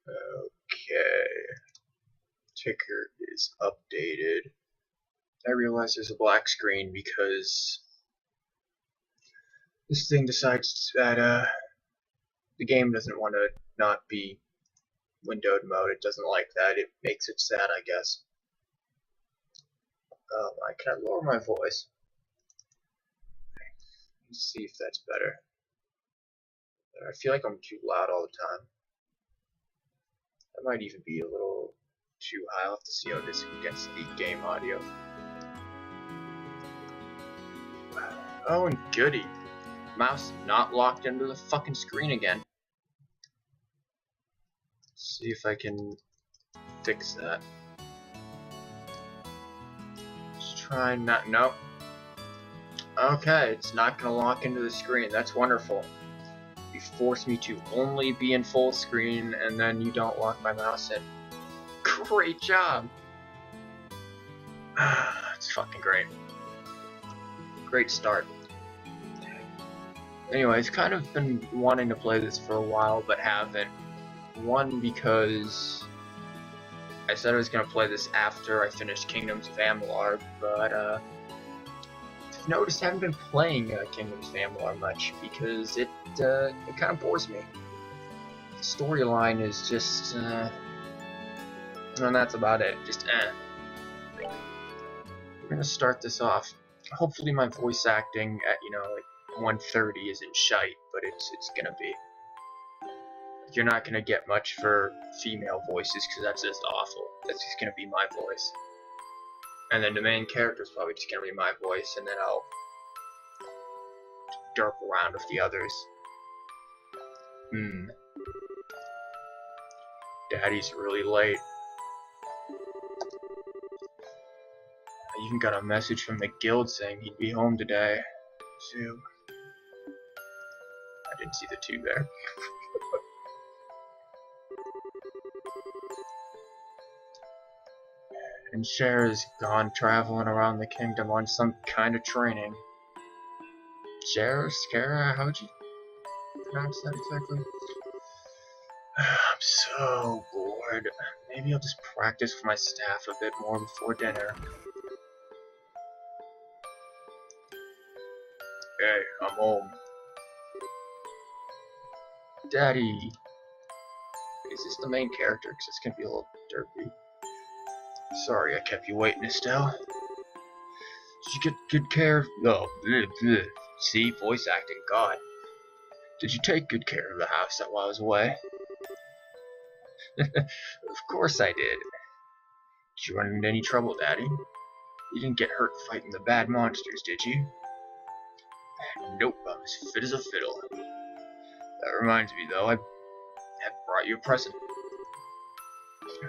Okay. Ticker is updated. I realize there's a black screen because this thing decides that the game doesn't want to not be windowed mode. It doesn't like that. It makes it sad, I guess. Can I lower my voice? Let's see if that's better. I feel like I'm too loud all the time. That might even be a little too high. I'll have to see how this gets the game audio. Oh, and goody. Mouse not locked into the fucking screen again. Let's see if I can fix that. Just try not. Nope. Okay, it's not gonna lock into the screen. That's wonderful. You force me to only be in full screen, and then you don't lock my mouse in. Great job. It's fucking great. Great start. Anyways, kind of been wanting to play this for a while, but haven't. One, because I said I was going to play this after I finished Kingdoms of Amalur, but I've noticed I haven't been playing Kingdoms of Amalur much, because it kind of bores me. The storyline is just, and that's about it, just We're going to start this off. Hopefully my voice acting at, like 130 isn't shite, but it's gonna be. You're not gonna get much for female voices because that's just awful. That's just gonna be my voice. And then the main character's probably just gonna be my voice, and then I'll derp around with the others. Daddy's really late. I even got a message from the guild saying he'd be home today. Too. I didn't see the 2 there. And Cher is gone traveling around the kingdom on some kind of training. Cher? Skara? How would you pronounce that exactly? I'm so bored. Maybe I'll just practice with my staff a bit more before dinner. Hey, I'm home. Daddy. Is this the main character? Because it's gonna be a little derpy. Sorry I kept you waiting, Estelle. Did you get good care of... Oh, bleh, bleh. See, voice acting, God. Did you take good care of the house while I was away? Of course I did. Did you run into any trouble, Daddy? You didn't get hurt fighting the bad monsters, did you? Nope, I'm as fit as a fiddle. That reminds me, though, I have brought you a present.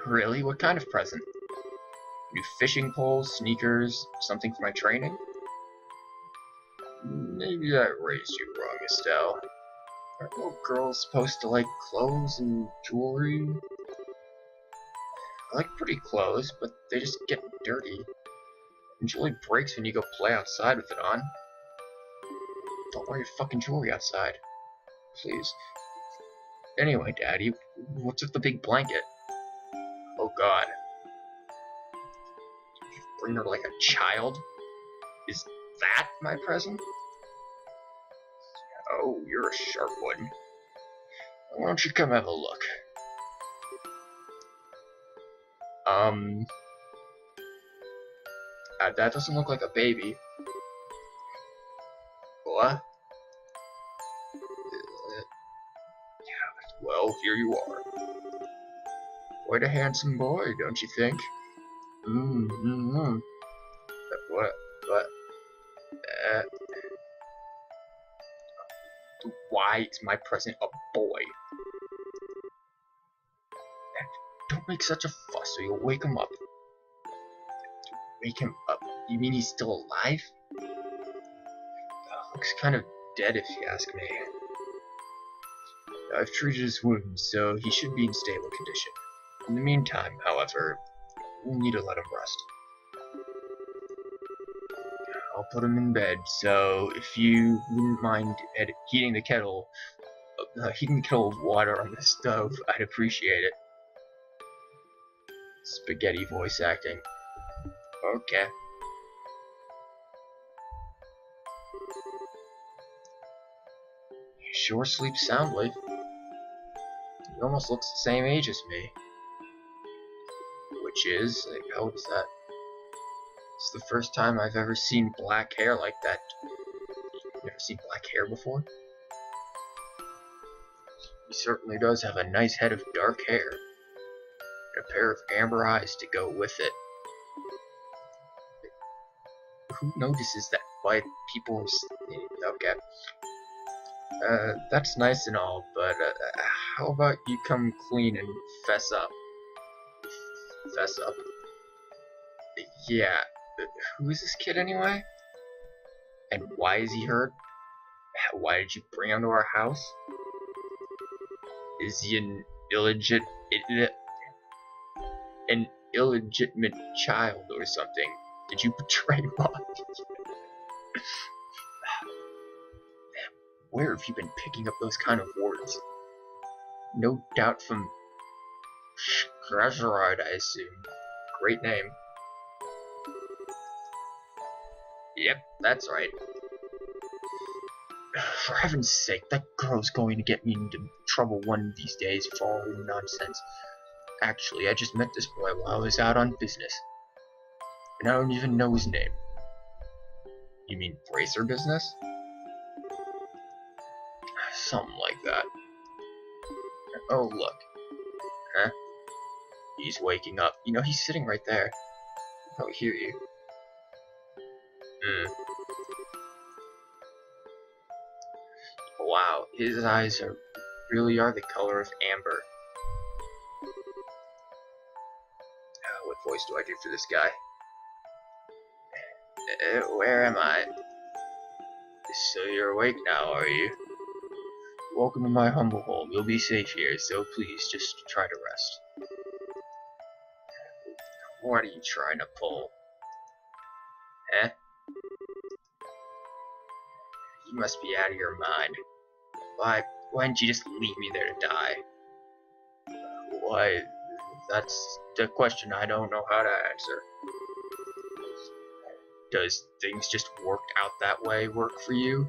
Really? What kind of present? New fishing poles, sneakers, something for my training? Maybe I raised you wrong, Estelle. Aren't little girls supposed to like clothes and jewelry? I like pretty clothes, but they just get dirty. And jewelry breaks when you go play outside with it on. Don't wear your fucking jewelry outside. Please. Anyway, Daddy, what's with the big blanket? Oh God. Did you bring her like a child? Is that my present? Oh, you're a sharp one. Why don't you come have a look? That doesn't look like a baby. What? Well, here you are. Quite a handsome boy, don't you think? What? Why is my present a boy? Don't make such a fuss or you'll wake him up. Wake him up? You mean he's still alive? Looks kind of dead if you ask me. I've treated his wounds, so he should be in stable condition. In the meantime, however, we'll need to let him rest. I'll put him in bed, so if you wouldn't mind heating the kettle of water on the stove, I'd appreciate it. Spaghetti voice acting. Okay. He sure sleeps soundly. He almost looks the same age as me. Which is, like, how old is that? It's the first time I've ever seen black hair like that. You never seen black hair before? He certainly does have a nice head of dark hair. And a pair of amber eyes to go with it. Who notices that? Why people... Okay. That's nice and all, but how about you come clean and fess up? Fess up? Yeah. Who is this kid anyway? And why is he hurt? Why did you bring him to our house? Is he an illegitimate child or something? Did you betray mom? Where have you been picking up those kind of words? No doubt from Treasuroid, I assume. Great name. Yep, that's right. For heaven's sake, that girl's going to get me into trouble one of these days for all her nonsense. Actually, I just met this boy while I was out on business. And I don't even know his name. You mean bracer business? Something like that. Oh, look. Huh? He's waking up. You know, he's sitting right there. He'll probably hear you. Wow, his eyes really are the color of amber. What voice do I do for this guy? Where am I? So you're awake now, are you? Welcome to my humble home. You'll be safe here, so please just try to rest. What are you trying to pull? Eh? You must be out of your mind. Why didn't you just leave me there to die? Why, that's the question I don't know how to answer. Does things just work out that way work for you?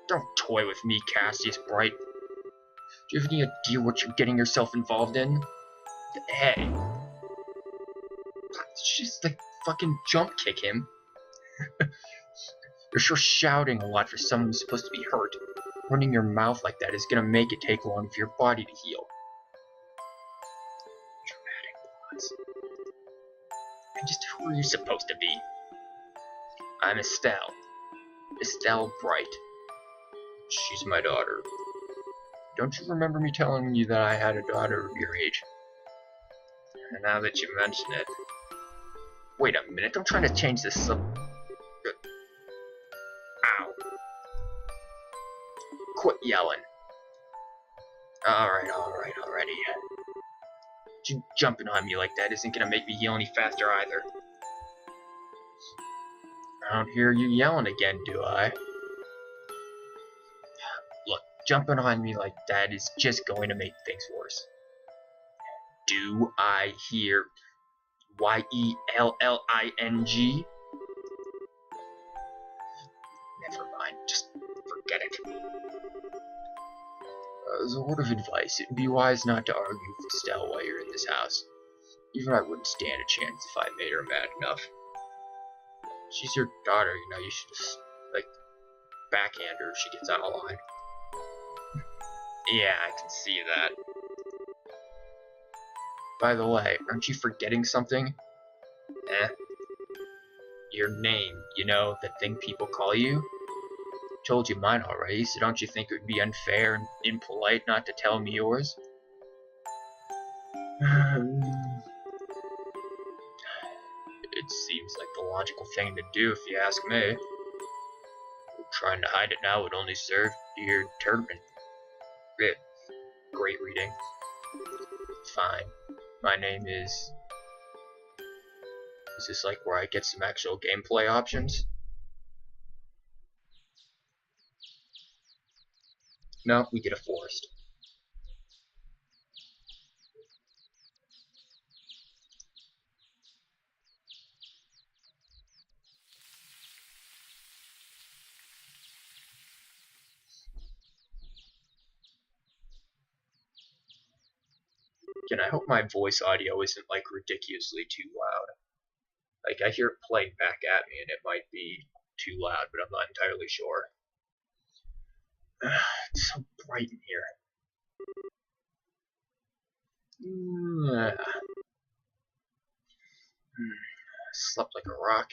Don't toy with me, Cassius Bright. Do you have any idea what you're getting yourself involved in? Hey. Just like fucking jump kick him. You're sure shouting a lot for someone who's supposed to be hurt. Running your mouth like that is gonna make it take long for your body to heal. Dramatic pause. And just who are you supposed to be? I'm Estelle. Estelle Bright. She's my daughter. Don't you remember me telling you that I had a daughter of your age? And now that you mention it... Wait a minute, I'm trying to change this up. Ow. Quit yelling. Alrighty. You jumping on me like that isn't gonna make me heal any faster either. I don't hear you yelling again, do I? Look, jumping on me like that is just going to make things worse. Do I hear Y-E-L-L-I-N-G? Never mind, just forget it. As a word of advice, it'd be wise not to argue with Estelle while you're in this house. Even I wouldn't stand a chance if I made her mad enough. She's your daughter, you know, you should just, like, backhand her if she gets out of line. Yeah, I can see that. By the way, aren't you forgetting something? Eh? Your name, you know, the thing people call you? Told you mine already, so don't you think it would be unfair and impolite not to tell me yours? It seems like the logical thing to do if you ask me. Trying to hide it now would only serve to your deterrent. Great reading. Fine. My name is... Is this like where I get some actual gameplay options? No, we get a forest. Again, I hope my voice audio isn't like ridiculously too loud. Like, I hear it playing back at me and it might be too loud, but I'm not entirely sure. It's so bright in here. Slept like a rock.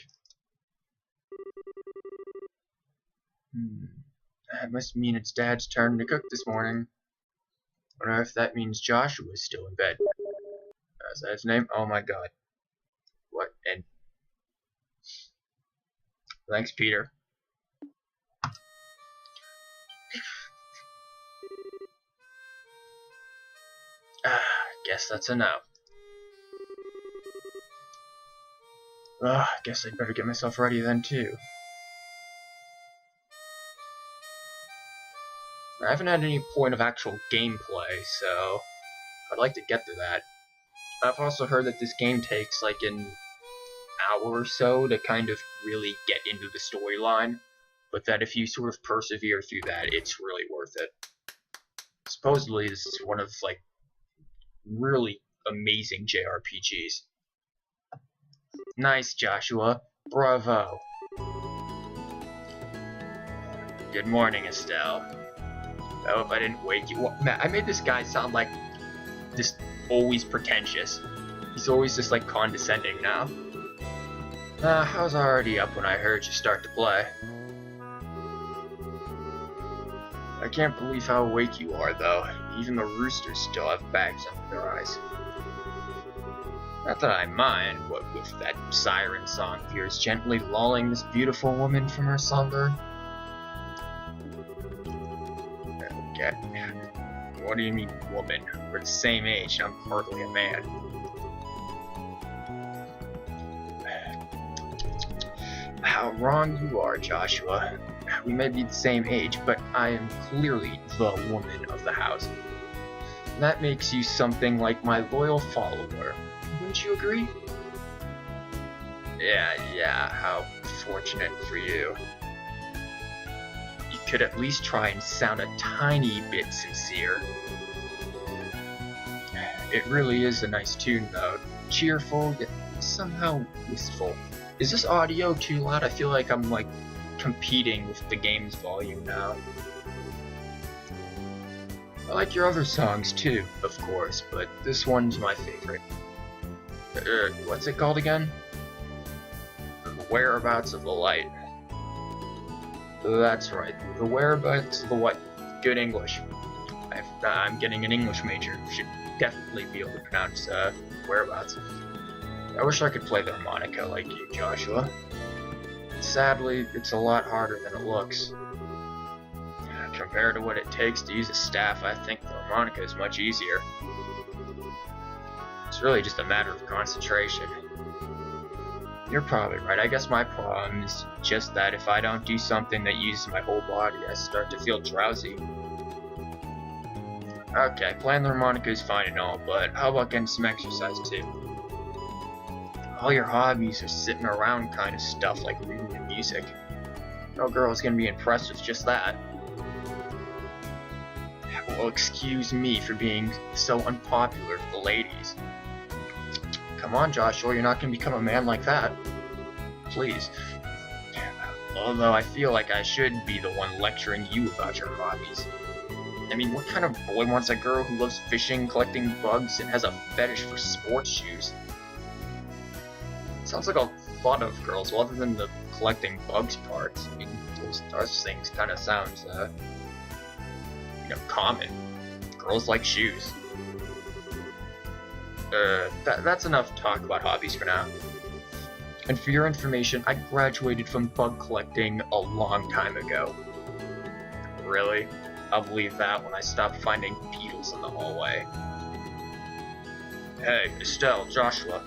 That must mean it's Dad's turn to cook this morning. Wonder if that means Joshua's still in bed. Is that his name? Oh my god. What? And thanks, Peter. Guess that's a no. Guess I'd better get myself ready then too. I haven't had any point of actual gameplay, so I'd like to get to that. I've also heard that this game takes like an hour or so to kind of really get into the storyline, but that if you sort of persevere through that, it's really worth it. Supposedly, this is one of like really amazing JRPGs. Nice, Joshua. Bravo. Good morning, Estelle. I hope I didn't wake you up. Man, I made this guy sound like just always pretentious. He's always just like condescending now. I was already up when I heard you start to play. I can't believe how awake you are, though. Even the roosters still have bags under their eyes. Not that I mind, what with that siren song of yours gently lulling this beautiful woman from her slumber. Okay. What do you mean, woman? We're the same age, and I'm hardly a man. How wrong you are, Joshua. We may be the same age, but I am clearly the woman of the house. That makes you something like my loyal follower. Wouldn't you agree? Yeah, how fortunate for you. You could at least try and sound a tiny bit sincere. It really is a nice tune, though. Cheerful, yet somehow wistful. Is this audio too loud? I feel like I'm, like, competing with the game's volume now. I like your other songs, too, of course, but this one's my favorite. What's it called again? The Whereabouts of the Light. That's right, The Whereabouts of the What? Good English. I'm getting an English major. Should definitely be able to pronounce whereabouts. I wish I could play the harmonica like you, Joshua. Sadly, it's a lot harder than it looks. Compared to what it takes to use a staff, I think the harmonica is much easier. It's really just a matter of concentration. You're probably right. I guess my problem is just that if I don't do something that uses my whole body, I start to feel drowsy. Okay, playing the harmonica is fine and all, but how about getting some exercise too? All your hobbies are sitting around kind of stuff like reading and music. No girl's gonna be impressed with just that. Well, excuse me for being so unpopular with the ladies. Come on, Joshua, you're not gonna become a man like that. Please. Although I feel like I should be the one lecturing you about your hobbies. I mean, what kind of boy wants a girl who loves fishing, collecting bugs, and has a fetish for sports shoes? Sounds like a lot of girls, well, other than the collecting bugs parts. I mean, those things kind of sounds, common. Girls like shoes. That's enough talk about hobbies for now. And for your information, I graduated from bug collecting a long time ago. Really? I'll believe that when I stop finding beetles in the hallway. Hey, Estelle, Joshua.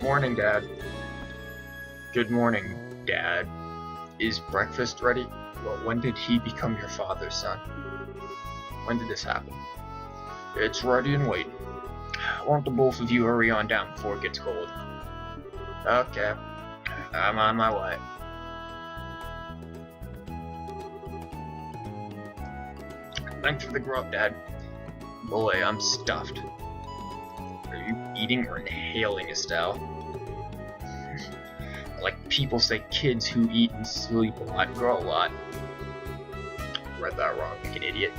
Morning, Dad. Good morning, Dad. Is breakfast ready? Well, when did he become your father, son? When did this happen? It's ready and waiting. Won't the both of you hurry on down before it gets cold? Okay. I'm on my way. Thanks for the grub, Dad. Boy, I'm stuffed. Are you eating or inhaling, Estelle? Like people say kids who eat and sleep a lot grow a lot. Read that wrong, like an idiot.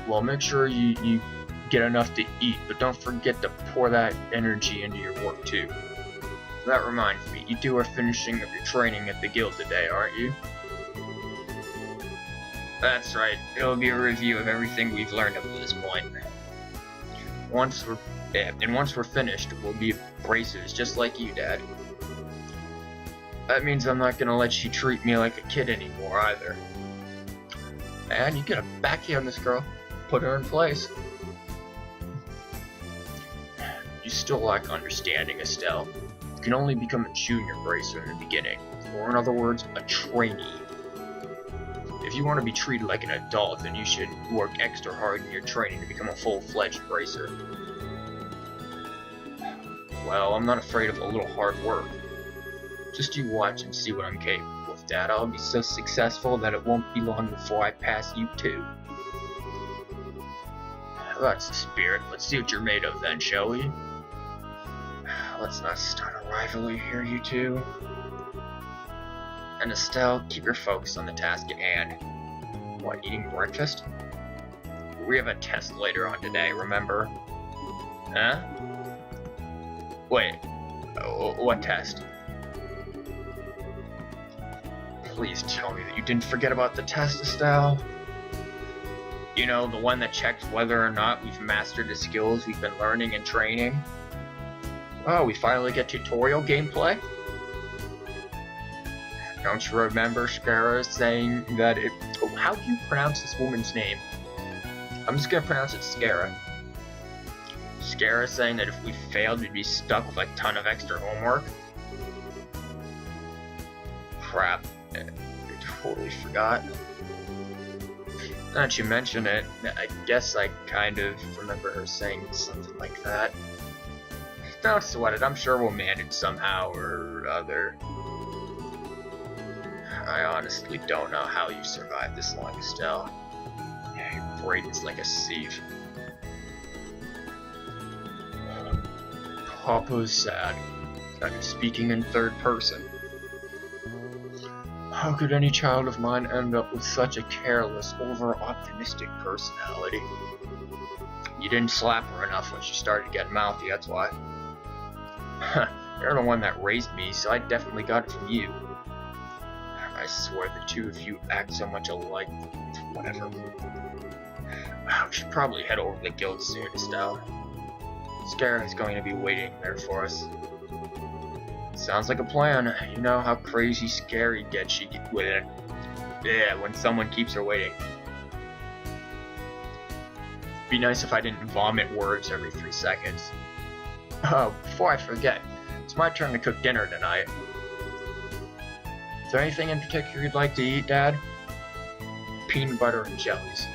Well, make sure you get enough to eat, but don't forget to pour that energy into your work too. That reminds me, you two are finishing up your training at the guild today, aren't you? That's right, it'll be a review of everything we've learned up to this point. Once we're finished, we'll be bracers just like you, Dad. That means I'm not gonna let you treat me like a kid anymore, either. Man, you gotta backhand this girl. Put her in place. You still lack understanding, Estelle. You can only become a junior bracer in the beginning, or in other words, a trainee. If you want to be treated like an adult, then you should work extra hard in your training to become a full-fledged bracer. Well, I'm not afraid of a little hard work. Just you watch and see what I'm capable of, Dad. I'll be so successful that it won't be long before I pass you too. That's the spirit. Let's see what you're made of then, shall we? Let's not start a rivalry here, you two. And Estelle, keep your focus on the task at hand. What, eating breakfast? We have a test later on today, remember? Huh? Wait, what test? Please tell me that you didn't forget about the test, Estelle. You know, the one that checks whether or not we've mastered the skills we've been learning and training. Oh, we finally get tutorial gameplay? Don't you remember Skara saying that it... Oh, how do you pronounce this woman's name? I'm just gonna pronounce it Skara. Skara saying that if we failed, we'd be stuck with like a ton of extra homework? Crap. I totally forgot. Now that you mention it, I guess I kind of remember her saying something like that. Don't sweat it, I'm sure we'll manage somehow or other. I honestly don't know how you survived this long, Estelle. Your brain is like a sieve. Papa's sad. I'm speaking in third person. How could any child of mine end up with such a careless, over-optimistic personality? You didn't slap her enough when she started getting mouthy, that's why. You're the one that raised me, so I definitely got it from you. I swear the two of you act so much alike. Whatever. We should probably head over to the guild soon, Estelle. Skara is going to be waiting there for us. Sounds like a plan. You know how crazy scary gets you with it. Yeah, when someone keeps her waiting. Be nice if I didn't vomit words every 3 seconds. Oh, before I forget, it's my turn to cook dinner tonight. Is there anything in particular you'd like to eat, Dad? Peanut butter and jellies.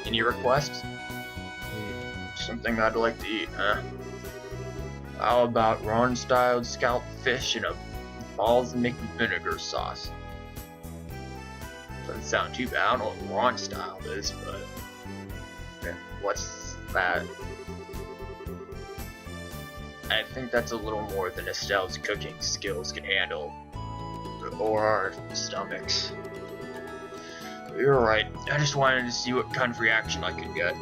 Any requests? Something I'd like to eat, huh? How about Ron-style scallop fish in a balls and Mickey vinegar sauce? Doesn't sound too bad. I don't know what Ron-style is, but... what's that? I think that's a little more than Estelle's cooking skills can handle. Or our stomachs. You're right. I just wanted to see what kind of reaction I could get.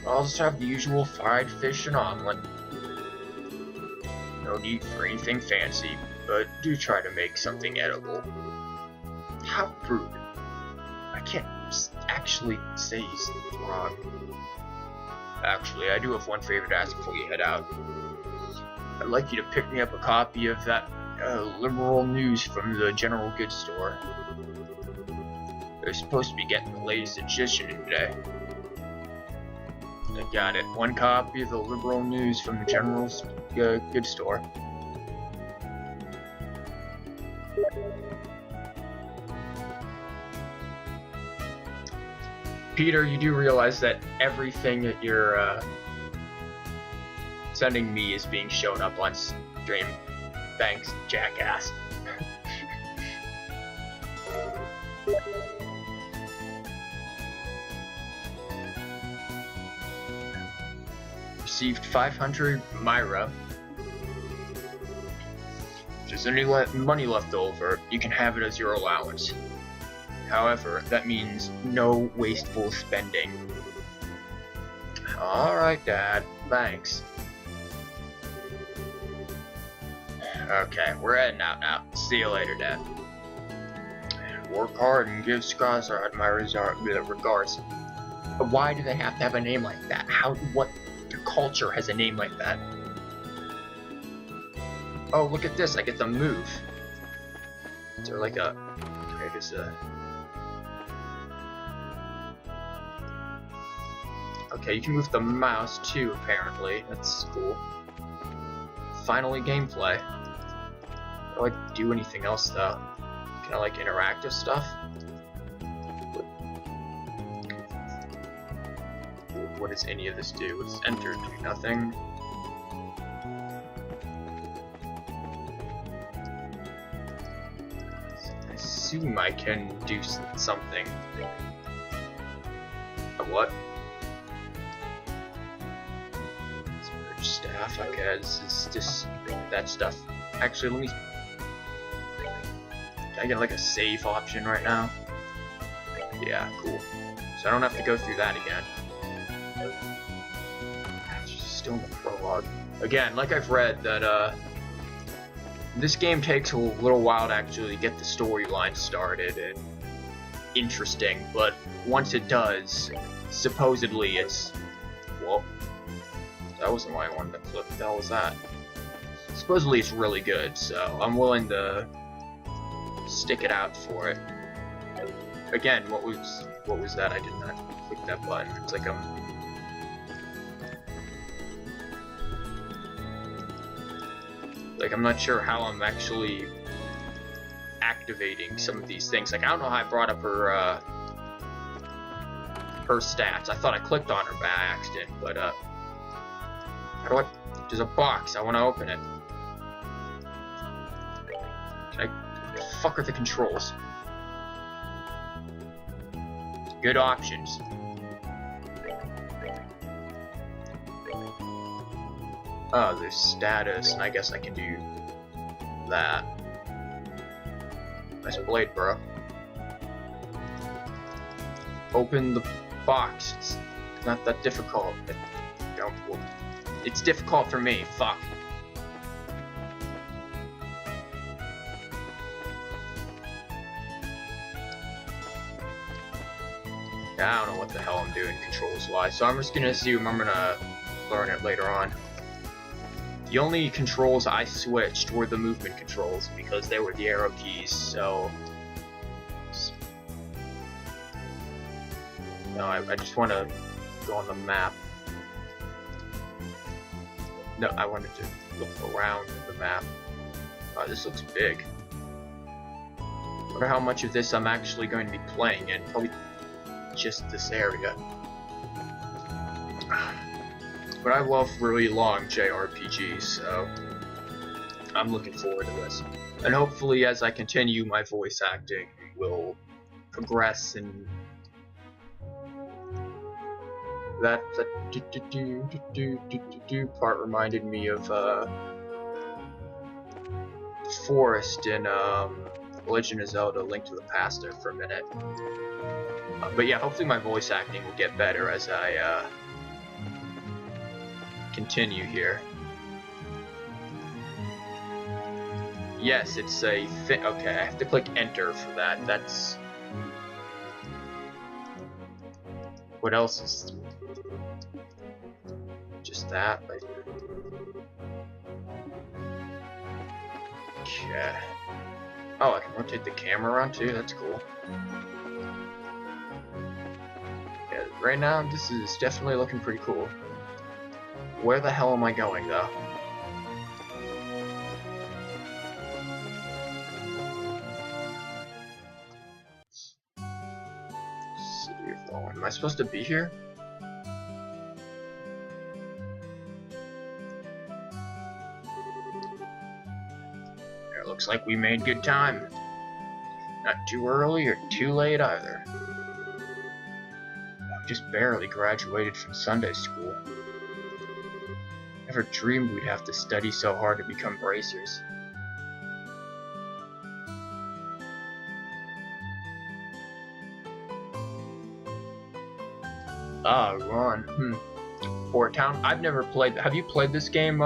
I'll just have the usual fried fish and omelet. No need for anything fancy, but do try to make something edible. How rude. I can't actually say he's wrong. Actually, I do have one favor to ask before you head out. I'd like you to pick me up a copy of that liberal news from the general goods store. They're supposed to be getting the latest edition today. I got it. One copy of the liberal news from the general goods store. Peter, you do realize that everything that you're sending me is being shown up on stream. Thanks, jackass. received 500 Myra. If there's any money left over, you can have it as your allowance. However, that means no wasteful spending. Alright, Dad. Thanks. Okay, we're heading out now. See you later, Dad. Work hard and give SadSausage my regards. Why do they have to have a name like that? What culture has a name like that? Oh, look at this, I get to move. Is there like a... Okay, there's a... Okay, you can move the mouse too, apparently. That's cool. Finally, gameplay. I don't like do anything else though. Can I like interact with stuff? What does any of this do? It's enter, do nothing. I assume I can do something. What? Staff, okay, this is just that stuff. Actually, let me... Can I get like a save option right now? Yeah, cool. So I don't have to go through that again. Still in the prologue. Again, like I've read that this game takes a little while to actually get the storyline started and interesting, but once it does, supposedly it's... Well, that wasn't why I wanted to clip. What the hell was that? Supposedly it's really good, so I'm willing to stick it out for it. Again, what was that? I did not click that button. It's like I'm not sure how I'm actually activating some of these things. Like I don't know how I brought up her stats. I thought I clicked on her by accident, but how do I... There's a box. I want to open it. Can I... The fuck are the controls? Good options. Oh, there's status, and I guess I can do that. Nice blade, bro. Open the box. It's not that difficult. It's difficult for me. Fuck. I don't know what the hell I'm doing controls-wise, so I'm just gonna assume I'm gonna learn it later on. The only controls I switched were the movement controls, because they were the arrow keys, so... No, I just want to go on the map. No, I wanted to look around the map. Oh, this looks big. I wonder how much of this I'm actually going to be playing in. Probably just this area. But I love really long JRPGs, so I'm looking forward to this. And hopefully as I continue, my voice acting will progress and that part reminded me of Forest in Legend of Zelda: Link to the Past there for a minute. But yeah, hopefully my voice acting will get better as I continue here. Yes, it's a okay, I have to click enter for that. That's... What else is... Just that? Like... Okay. Oh, I can rotate the camera around too, that's cool. Yeah, right now, this is definitely looking pretty cool. Where the hell am I going, though? City of Fallen. Am I supposed to be here? It looks like we made good time. Not too early or too late either. I just barely graduated from Sunday school. Never dreamed we'd have to study so hard to become bracers. Ah, Ron. Port Town. I've never played. Have you played this game,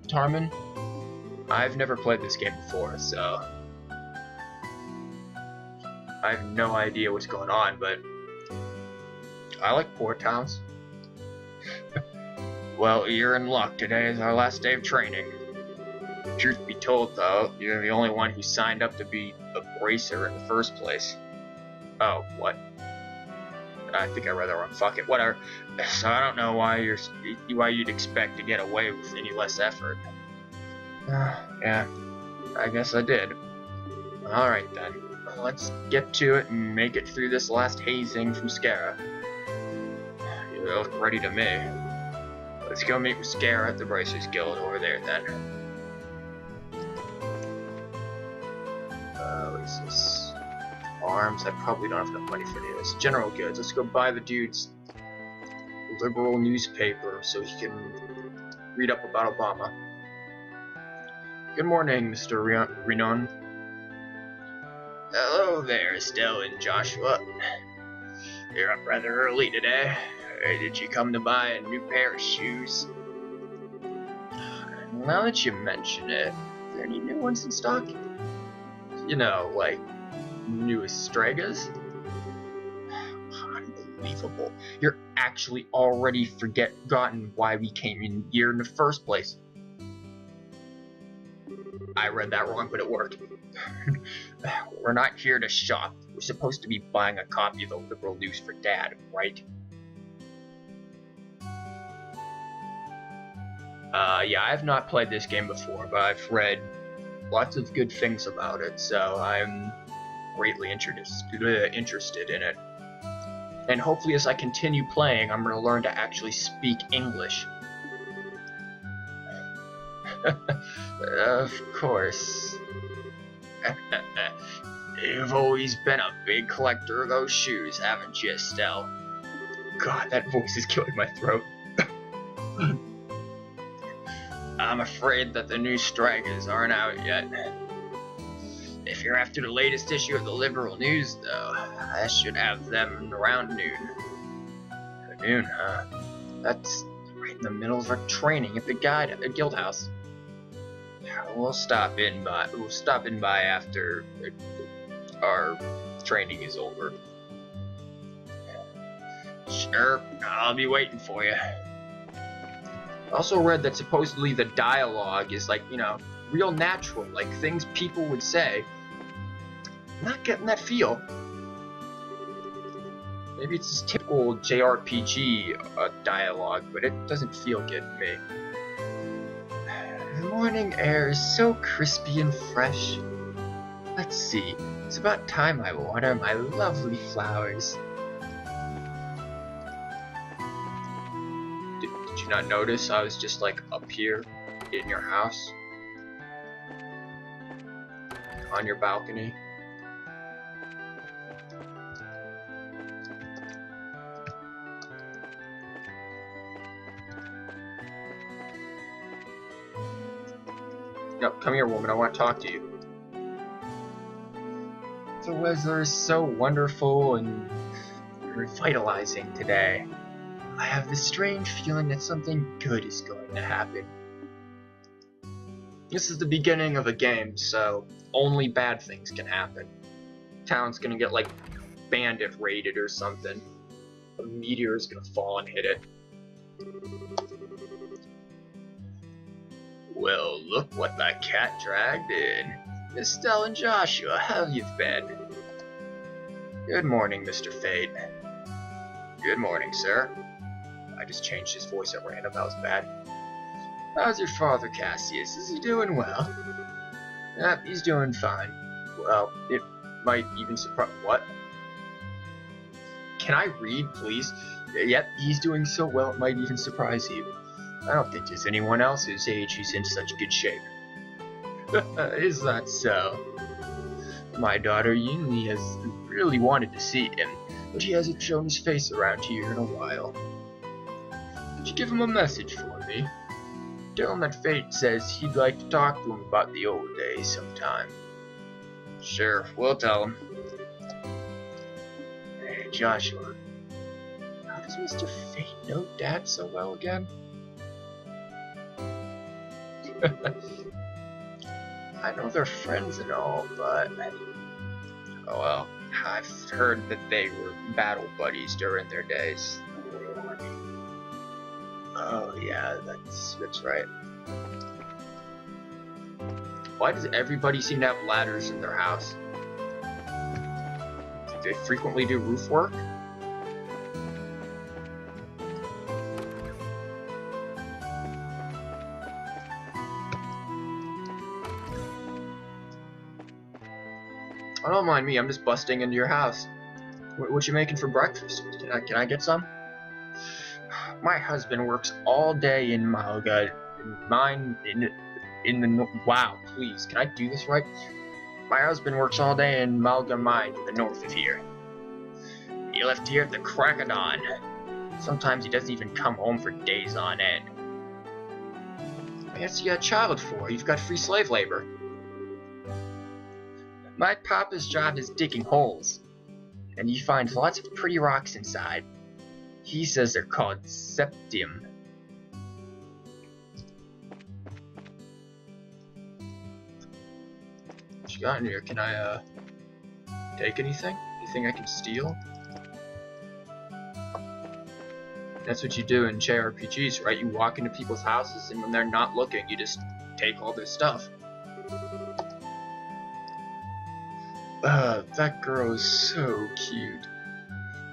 Tarman? I've never played this game before, so I have no idea what's going on, but I like port towns. Well, you're in luck. Today is our last day of training. Truth be told, though, you're the only one who signed up to be a bracer in the first place. Oh, what? I think I read that wrong. Fuck it. Whatever. So I don't know why you'd expect to get away with any less effort. Yeah, I guess I did. Alright then. Let's get to it and make it through this last hazing from Scara. You look ready to me. Let's go meet with Scara at the Bracers Guild over there then. What is this? Arms? I probably don't have enough money for this. General goods. Let's go buy the dude's liberal newspaper so he can read up about Obama. Good morning, Mr. Renon. Hello there, Estelle and Joshua. You're up rather early today. Did you come to buy a new pair of shoes? Now that you mention it, are there any new ones in stock? You know, like new Astragas? Unbelievable. You're actually already forgotten why we came in here in the first place. I read that wrong, but it worked. We're not here to shop. We're supposed to be buying a copy of the Liberal News for Dad, right? Yeah, I have not played this game before, but I've read lots of good things about it, so I'm greatly interested in it. And hopefully as I continue playing, I'm going to learn to actually speak English. Of course. You've always been a big collector of those shoes, haven't you, Estelle? God, that voice is killing my throat. I'm afraid that the new strikers aren't out yet. If you're after the latest issue of the Liberal News, though, I should have them around noon. Noon, huh? That's right in the middle of our training at the guild house. We'll stop in by after our training is over. Sure, I'll be waiting for you. I also read that supposedly the dialogue is like, you know, real natural, like things people would say. I'm not getting that feel. Maybe it's just typical JRPG dialogue, but it doesn't feel good to me. The morning air is so crispy and fresh. Let's see, it's about time I water my lovely flowers. Did you not notice I was just like up here in your house? On your balcony? No, come here, woman. I want to talk to you. The weather is so wonderful and revitalizing today. I have this strange feeling that something good is going to happen. This is the beginning of a game, so only bad things can happen. Town's gonna get, like, bandit raided or something. A meteor is gonna fall and hit it. Well, look what the cat dragged in. Estelle and Joshua, how have you been? Good morning, Mr. Fate. Good morning, sir. I just changed his voice at random, that was bad. How's your father, Cassius? Is he doing well? Yep, he's doing fine. Well, it might even surprise— what? Can I read, please? Yep, he's doing so well it might even surprise you. I don't think there's anyone else his age who's in such good shape. Is that so? My daughter Yinli has really wanted to see him, but he hasn't shown his face around here in a while. Could you give him a message for me? Tell him that Fate says he'd like to talk to him about the old days sometime. Sure, we'll tell him. Hey, Joshua. How does Mr. Fate know Dad so well again? I know they're friends and all, but... Oh well, I've heard that they were battle buddies during their days. Oh yeah, that's right. Why does everybody seem to have ladders in their house? Do they frequently do roof work? Oh, don't mind me, I'm just busting into your house. What you making for breakfast? Can I get some? My husband works all day in Malga, mine in the wow, please, can I do this right? My husband works all day in Malga mine to the north of here. He left here at the crack of dawn. Sometimes he doesn't even come home for days on end. What's he got a child for? You've got free slave labor. My papa's job is digging holes, and he finds lots of pretty rocks inside. He says they're called septium. What you got in here? Can I, take anything? Anything I can steal? That's what you do in JRPGs, right? You walk into people's houses, and when they're not looking, you just take all their stuff. That girl is so cute.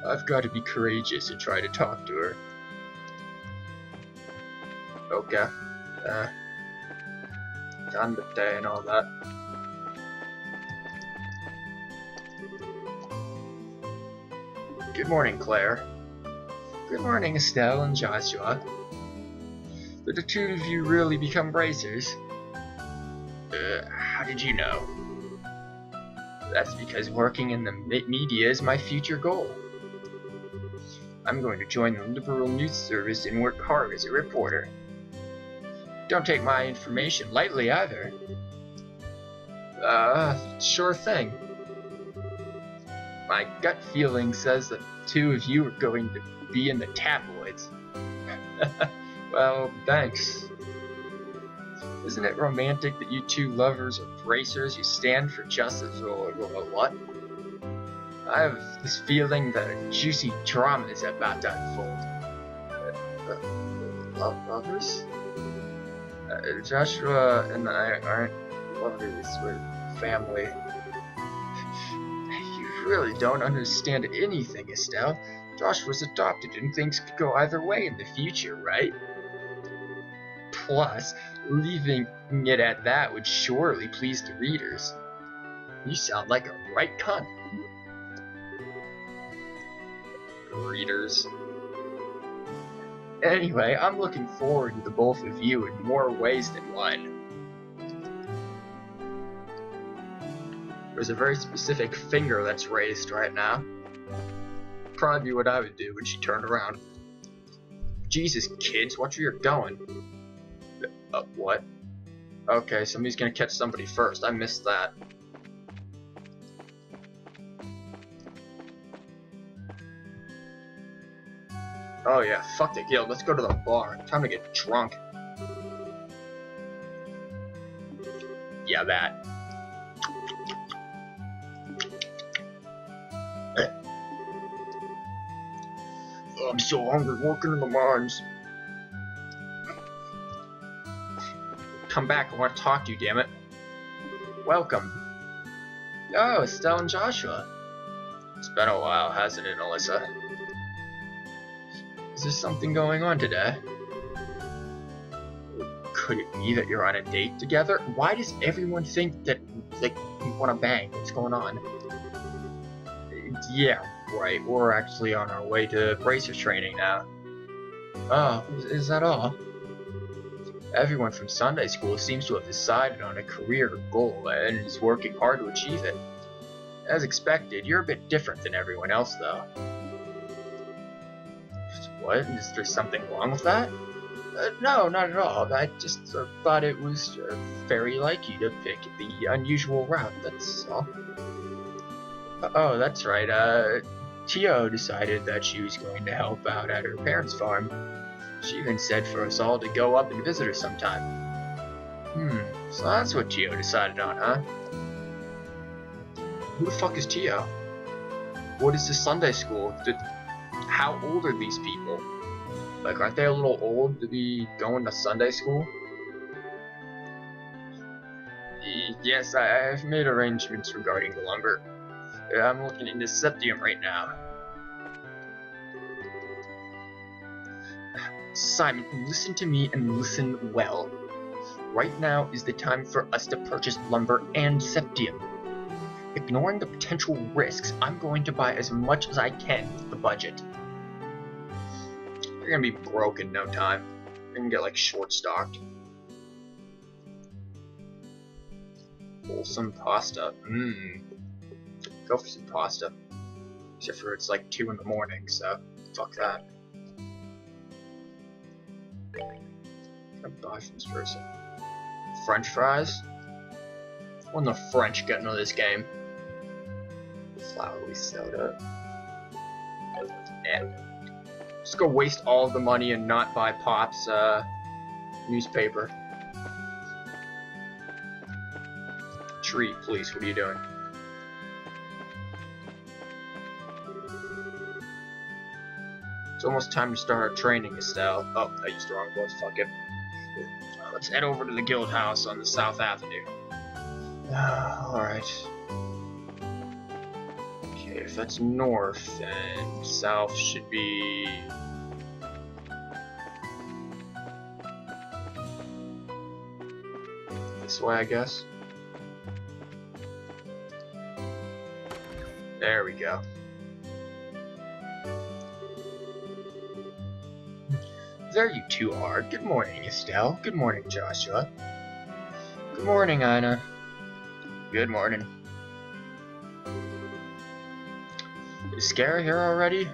I've got to be courageous and try to talk to her. Okay. Done the day and all that. Good morning, Claire. Good morning, Estelle and Joshua. Did the two of you really become bracers? How did you know? That's because working in the media is my future goal. I'm going to join the Liberal News Service and work hard as a reporter. Don't take my information lightly either. Sure thing. My gut feeling says that the two of you are going to be in the tabloids. Well, thanks. Isn't it romantic that you two lovers are bracers who stand for justice or what? I have this feeling that a juicy drama is about to unfold. Lovers? Joshua and I aren't lovers, we're family. You really don't understand anything, Estelle. Joshua's adopted and things could go either way in the future, right? Plus, leaving it at that would surely please the readers. You sound like a right cunt. Readers. Anyway, I'm looking forward to the both of you in more ways than one. There's a very specific finger that's raised right now. Probably what I would do when she turned around. Jesus, kids, watch where you're going. What? Okay, somebody's gonna catch somebody first. I missed that. Oh yeah, fuck the guild. Let's go to the bar. Time to get drunk. Yeah, that. I'm so hungry working in the mines. Come back, I want to talk to you, damn it. Welcome. Oh, Estelle and Joshua. It's been a while, hasn't it, Alyssa? Is there something going on today? Could it be that you're on a date together? Why does everyone think that, like, you want to bang? What's going on? Yeah, right. We're actually on our way to bracer training now. Oh, is that all? Everyone from Sunday school seems to have decided on a career goal and is working hard to achieve it. As expected, you're a bit different than everyone else, though. What? Is there something wrong with that? No, not at all. I just thought it was very like you to pick the unusual route, that's all. Oh, that's right, Tio decided that she was going to help out at her parents' farm. She even said for us all to go up and visit her sometime. So that's what Tio decided on, huh? Who the fuck is Tio? What is this Sunday school? How old are these people? Like, aren't they a little old to be going to Sunday school? Yes, I've made arrangements regarding the lumber. I'm looking into septium right now. Simon, listen to me and listen well. Right now is the time for us to purchase lumber and septium. Ignoring the potential risks, I'm going to buy as much as I can with the budget. You're gonna be broke in no time. You're gonna get like short-stocked. Wholesome pasta. Go for some pasta. Except for it's like 2 in the morning, so fuck that. What can I buy from this person? French fries? When the French get into this game? Flowery soda. Yeah. Just go waste all of the money and not buy Pop's newspaper. Tree, please, what are you doing? It's almost time to start our training, Estelle. Oh, I used the wrong voice, fuck it. Let's head over to the guild house on the South Avenue. Alright. Okay, if that's north, then south should be... this way, I guess. There we go. There you two are. Good morning, Estelle. Good morning, Joshua. Good morning, Ina. Good morning. Is Scara here already?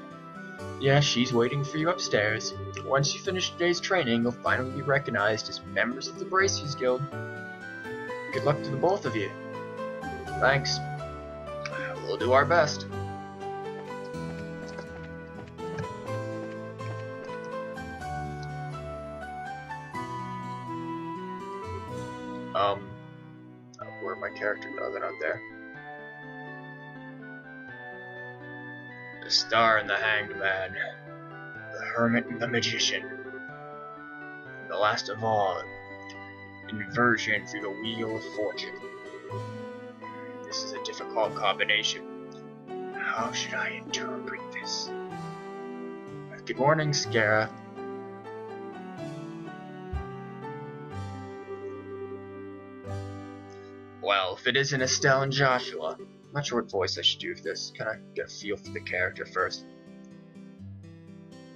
Yeah, she's waiting for you upstairs. Once you finish today's training, you'll finally be recognized as members of the Bracers Guild. Good luck to the both of you. Thanks. We'll do our best. Where my character? No, they're not there. The Star and the Hanged Man, the Hermit and the Magician, and the last of all, inversion through the Wheel of Fortune. This is a difficult combination. How should I interpret this? Good morning, Scara. Well, if it isn't Estelle and Joshua, I'm not sure what voice I should do for this. Can I get a feel for the character first?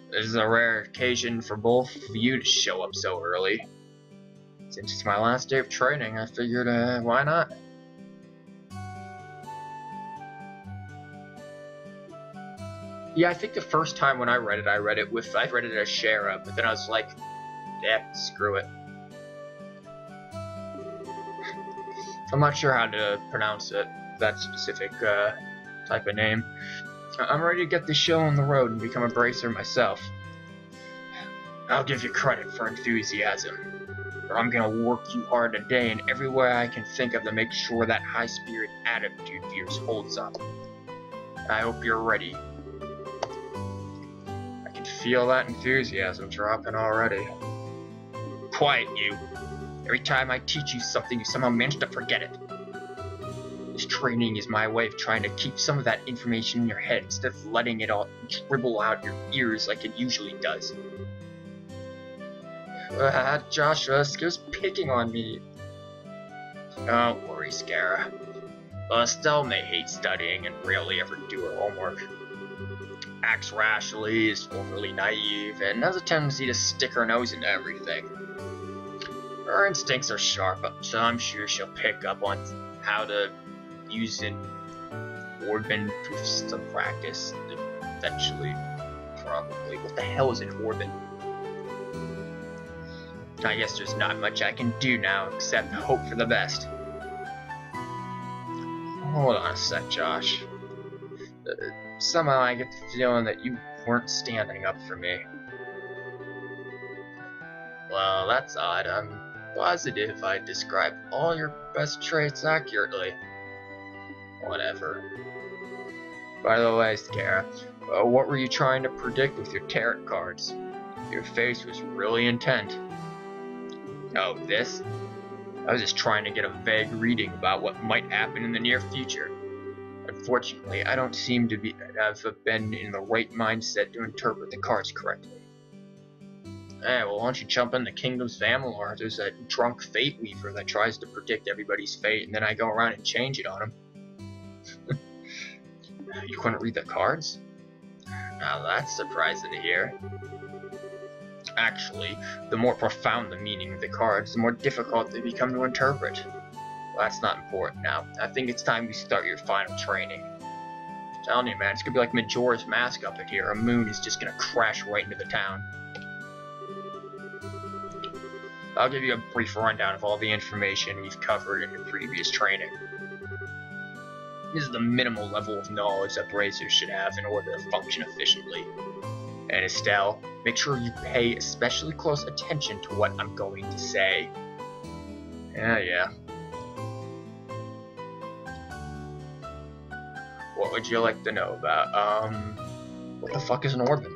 This is a rare occasion for both of you to show up so early. Since it's my last day of training, I figured, why not? Yeah, I think the first time when I read it as Shara, but then I was like, yeah, screw it. I'm not sure how to pronounce it, that specific type of name. I'm ready to get this show on the road and become a bracer myself. I'll give you credit for enthusiasm, but I'm gonna work you hard today in every way I can think of to make sure that high-spirit attitude of yours holds up. I hope you're ready. I can feel that enthusiasm dropping already. Quiet, you. Every time I teach you something, you somehow manage to forget it. This training is my way of trying to keep some of that information in your head instead of letting it all dribble out your ears like it usually does. Joshua, Scar's picking on me. Don't worry, Scara. Estelle may hate studying and rarely ever do her homework. Acts rashly, is overly naive, and has a tendency to stick her nose into everything. Her instincts are sharp, so I'm sure she'll pick up on how to use an Orbin with some practice. Eventually, probably. What the hell is an Orbin? I guess there's not much I can do now except hope for the best. Hold on a sec, Josh. Somehow I get the feeling that you weren't standing up for me. Well, that's odd. I'm positive I described all your best traits accurately. Whatever. By the way, Scara, what were you trying to predict with your tarot cards? Your face was really intent. Oh, this? I was just trying to get a vague reading about what might happen in the near future. Unfortunately, I don't seem to have been in the right mindset to interpret the cards correctly. Hey, well, why don't you jump in the Kingdom's family, or there's that drunk fate weaver that tries to predict everybody's fate, and then I go around and change it on him. You couldn't read the cards? Now that's surprising to hear. Actually, the more profound the meaning of the cards, the more difficult they become to interpret. Well, that's not important now. I think it's time we start your final training. I'm telling you, man, it's gonna be like Majora's Mask up in here. A moon is just gonna crash right into the town. I'll give you a brief rundown of all the information we've covered in your previous training. This is the minimal level of knowledge that bracers should have in order to function efficiently. And Estelle, make sure you pay especially close attention to what I'm going to say. Yeah. What would you like to know about? What the fuck is an Orban?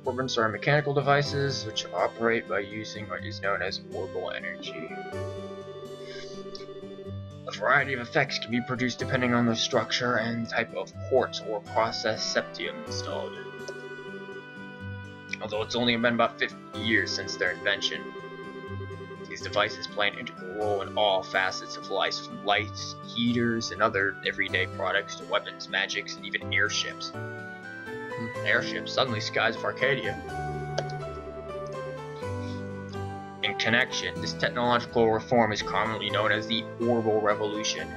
Orbans are mechanical devices which operate by using what is known as orbal energy. A variety of effects can be produced depending on the structure and type of quartz or processed septium installed. Although it's only been about 50 years since their invention, these devices play an integral role in all facets of life, from lights, heaters, and other everyday products to weapons, magics, and even airships. Airships, suddenly skies of Arcadia. In connection, this technological reform is commonly known as the Orbal Revolution.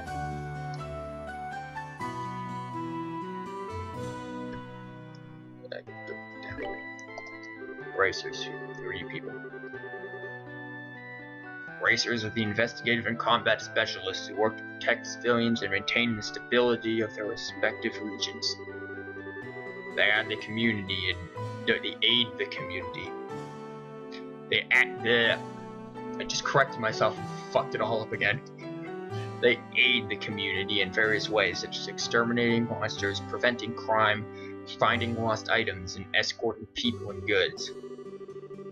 Bracers, who are you people? Bracers are the investigative and combat specialists who work to protect civilians and maintain the stability of their respective regions. They aid the community I just corrected myself and fucked it all up again. They aid the community in various ways, such as exterminating monsters, preventing crime, finding lost items, and escorting people and goods.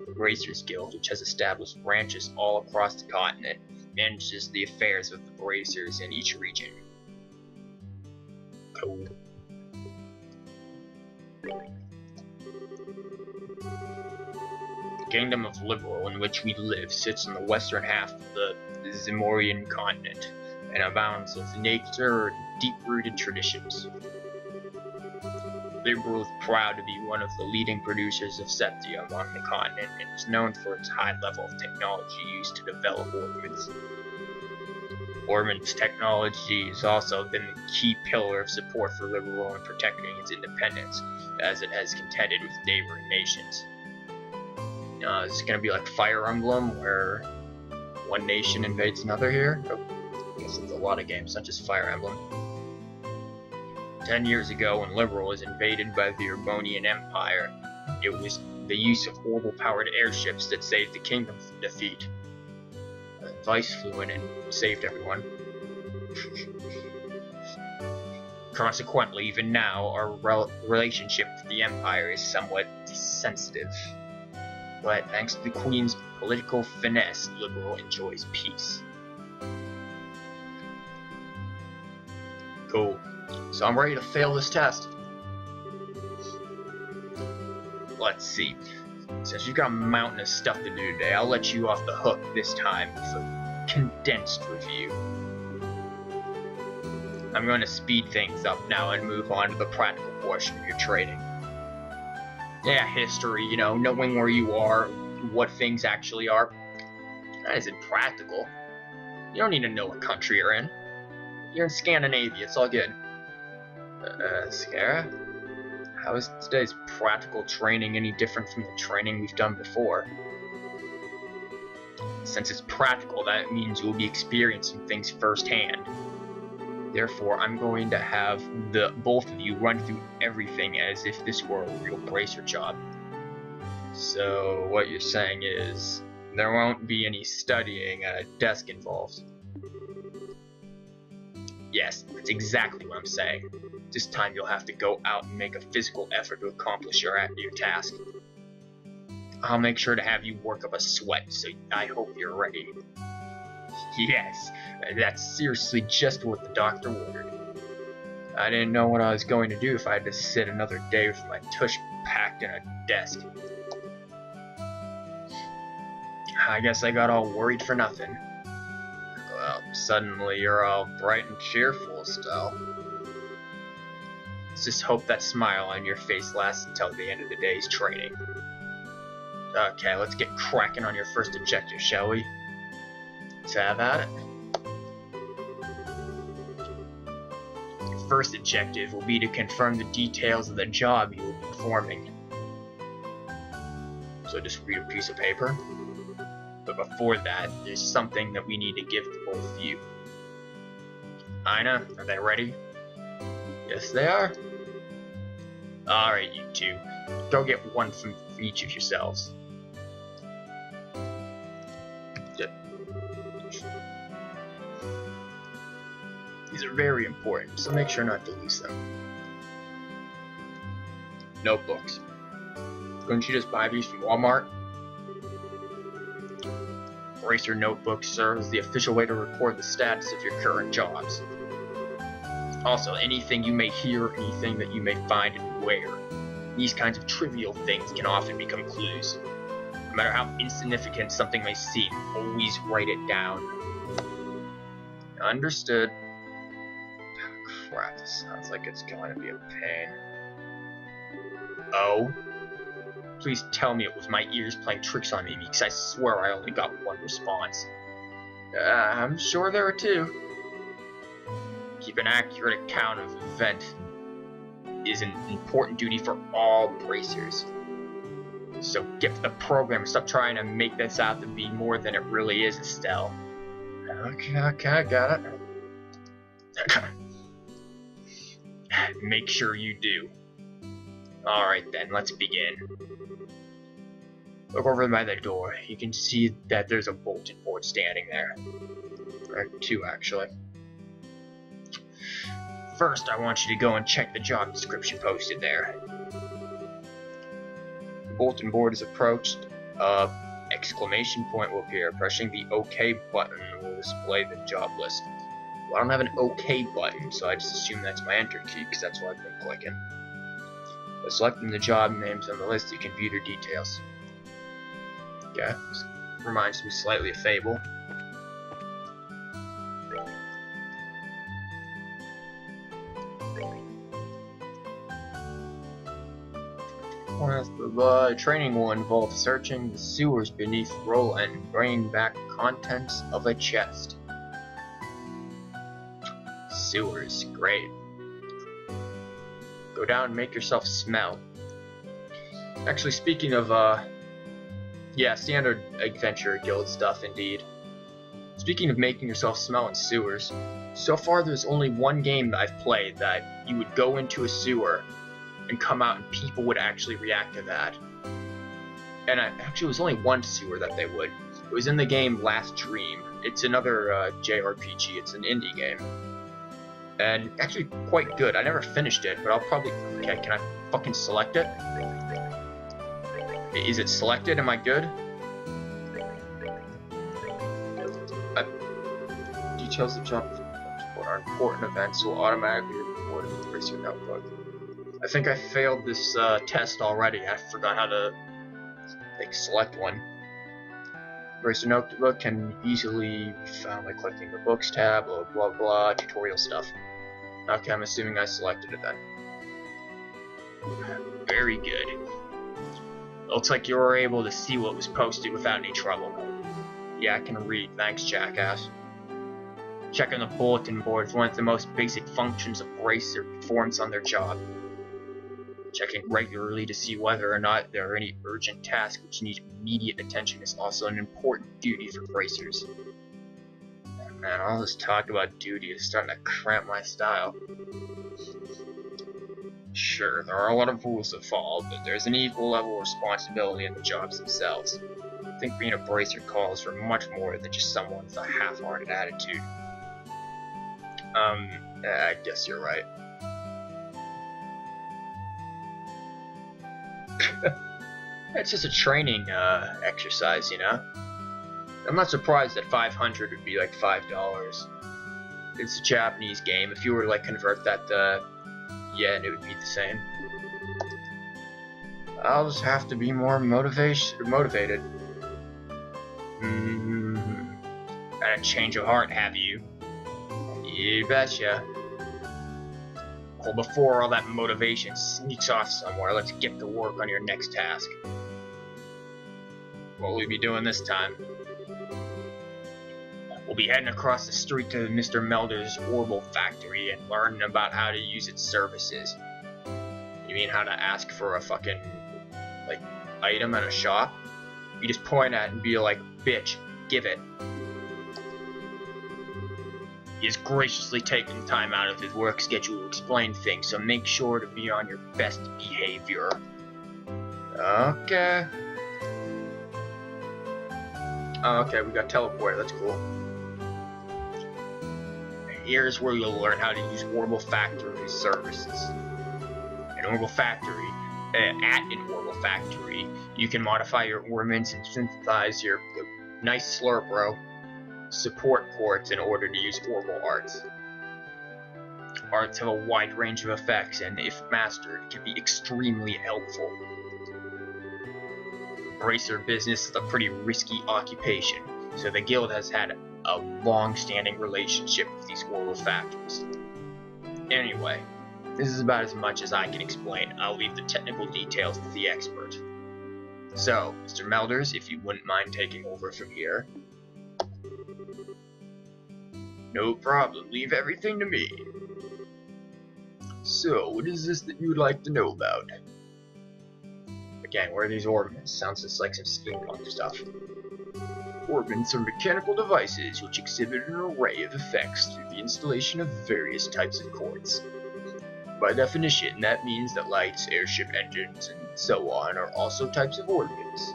The Bracers Guild, which has established branches all across the continent, manages the affairs of the Bracers in each region. Cool. The Kingdom of Liberal, in which we live, sits in the western half of the Zimorian continent, and abounds with nature and deep-rooted traditions. Liberal is proud to be one of the leading producers of septium on the continent, and is known for its high level of technology used to develop ornaments. Ornaments technology has also been the key pillar of support for Liberal in protecting its independence, as it has contended with neighboring nations. Is it going to be like Fire Emblem, where one nation invades another here? Oh, I guess it's a lot of games, not just Fire Emblem. 10 years ago, when Liberal was invaded by the Urbonian Empire, it was the use of orbital-powered airships that saved the kingdom from defeat. Vice flew in and saved everyone. Consequently, even now, our relationship with the Empire is somewhat sensitive. But thanks to the Queen's political finesse, Liberal enjoys peace. Cool. So I'm ready to fail this test. Let's see. Since you've got a mountain of stuff to do today, I'll let you off the hook this time with a condensed review. I'm going to speed things up now and move on to the practical portion of your training. Yeah, history, you know, knowing where you are, what things actually are. That isn't practical. You don't need to know what country you're in. You're in Scandinavia, it's all good. Scara? How is today's practical training any different from the training we've done before? Since it's practical, that means you'll be experiencing things firsthand. Therefore, I'm going to have both of you run through everything as if this were a real bracer job. So, what you're saying is, there won't be any studying at a desk involved. Yes, that's exactly what I'm saying. This time you'll have to go out and make a physical effort to accomplish your task. I'll make sure to have you work up a sweat, so I hope you're ready. Yes, that's seriously just what the doctor ordered. I didn't know what I was going to do if I had to sit another day with my tush packed in a desk. I guess I got all worried for nothing. Well, suddenly you're all bright and cheerful still. Let's just hope that smile on your face lasts until the end of the day's training. Okay, let's get cracking on your first objective, shall we? Let's have at it. Your first objective will be to confirm the details of the job you will be performing. So just read a piece of paper. But before that, there's something that we need to give to both of you. Ina, are they ready? Yes, they are. Alright, you two. Go get one from each of yourselves. These are very important, so make sure not to lose them. Notebooks. Couldn't you just buy these from Walmart? Bracer notebooks serve as the official way to record the status of your current jobs. Also, anything you may hear or anything that you may find and wear. These kinds of trivial things can often become clues. No matter how insignificant something may seem, always write it down. Understood. Oh, crap, this sounds like it's going to be a pain. Oh? Please tell me it was my ears playing tricks on me, because I swear I only got one response. I'm sure there are two. Keep an accurate account of the event is an important duty for all bracers. So get to the program and stop trying to make this out to be more than it really is, Estelle. Okay, I got it. Make sure you do. Alright then, let's begin. Look over by the door. You can see that there's a bulletin board standing there. Or two, actually. First, I want you to go and check the job description posted there. The bulletin board is approached. Exclamation point will appear. Pressing the OK button will display the job list. Well, I don't have an OK button, so I just assume that's my enter key, because that's what I've been clicking. By selecting the job names on the list, you can view their details. Okay, this reminds me slightly of Fable. The training will involve searching the sewers beneath Roll and bringing back contents of a chest. Sewers, great. Go down and make yourself smell. Actually, speaking of, yeah, standard adventure guild stuff, indeed. Speaking of making yourself smell in sewers, so far there's only one game that I've played that you would go into a sewer and come out and people would actually react to that. And actually, it was only one sewer that they would. It was in the game Last Dream. It's another JRPG. It's an indie game. And actually quite good. I never finished it, but I'll probably... Okay, can I fucking select it? Is it selected? Am I good? Details of job are important events will automatically report in the Bracer notebook. I think I failed this test already. I forgot how to select one. Bracer notebook can easily be found by clicking the books tab, blah blah blah, tutorial stuff. Okay, I'm assuming I selected it then. Very good. Looks like you were able to see what was posted without any trouble. Yeah, I can read, thanks jackass. Checking the bulletin board is one of the most basic functions a bracer performs on their job. Checking regularly to see whether or not there are any urgent tasks which need immediate attention is also an important duty for bracers. Man, all this talk about duty is starting to cramp my style. Sure, there are a lot of rules to follow, but there's an equal level of responsibility in the jobs themselves. I think being a bracer calls for much more than just someone with a half-hearted attitude. I guess you're right. It's just a training exercise, you know? I'm not surprised that 500 would be like $5. It's a Japanese game. If you were to like convert that to yen, it would be the same. I'll just have to be more motivated. Had a change of heart, have you? You betcha. Well, before all that motivation sneaks off somewhere, let's get to work on your next task. What will we be doing this time? We'll be heading across the street to Mr. Melder's Orbital factory and learning about how to use its services. You mean how to ask for a fucking, like, item at a shop? You just point at it and be like, bitch, give it. He has graciously taken time out of his work schedule to explain things, so make sure to be on your best behavior. Okay. Okay, we got teleported, that's cool. Here's where you'll learn how to use Orbital Factory services. At an Orbital Factory, you can modify your ornaments and synthesize your nice slurp, bro. Support ports in order to use orbital arts. Arts have a wide range of effects and, if mastered, can be extremely helpful. Bracer business is a pretty risky occupation, so the guild has had a long-standing relationship with these orbital factories. Anyway, this is about as much as I can explain. I'll leave the technical details to the expert. So, Mr. Melders, if you wouldn't mind taking over from here. No problem, leave everything to me. So, what is this that you would like to know about? Again, where are these ornaments? Sounds just like some steampunk stuff. Ornaments are mechanical devices which exhibit an array of effects through the installation of various types of quartz. By definition, that means that lights, airship engines, and so on are also types of ornaments.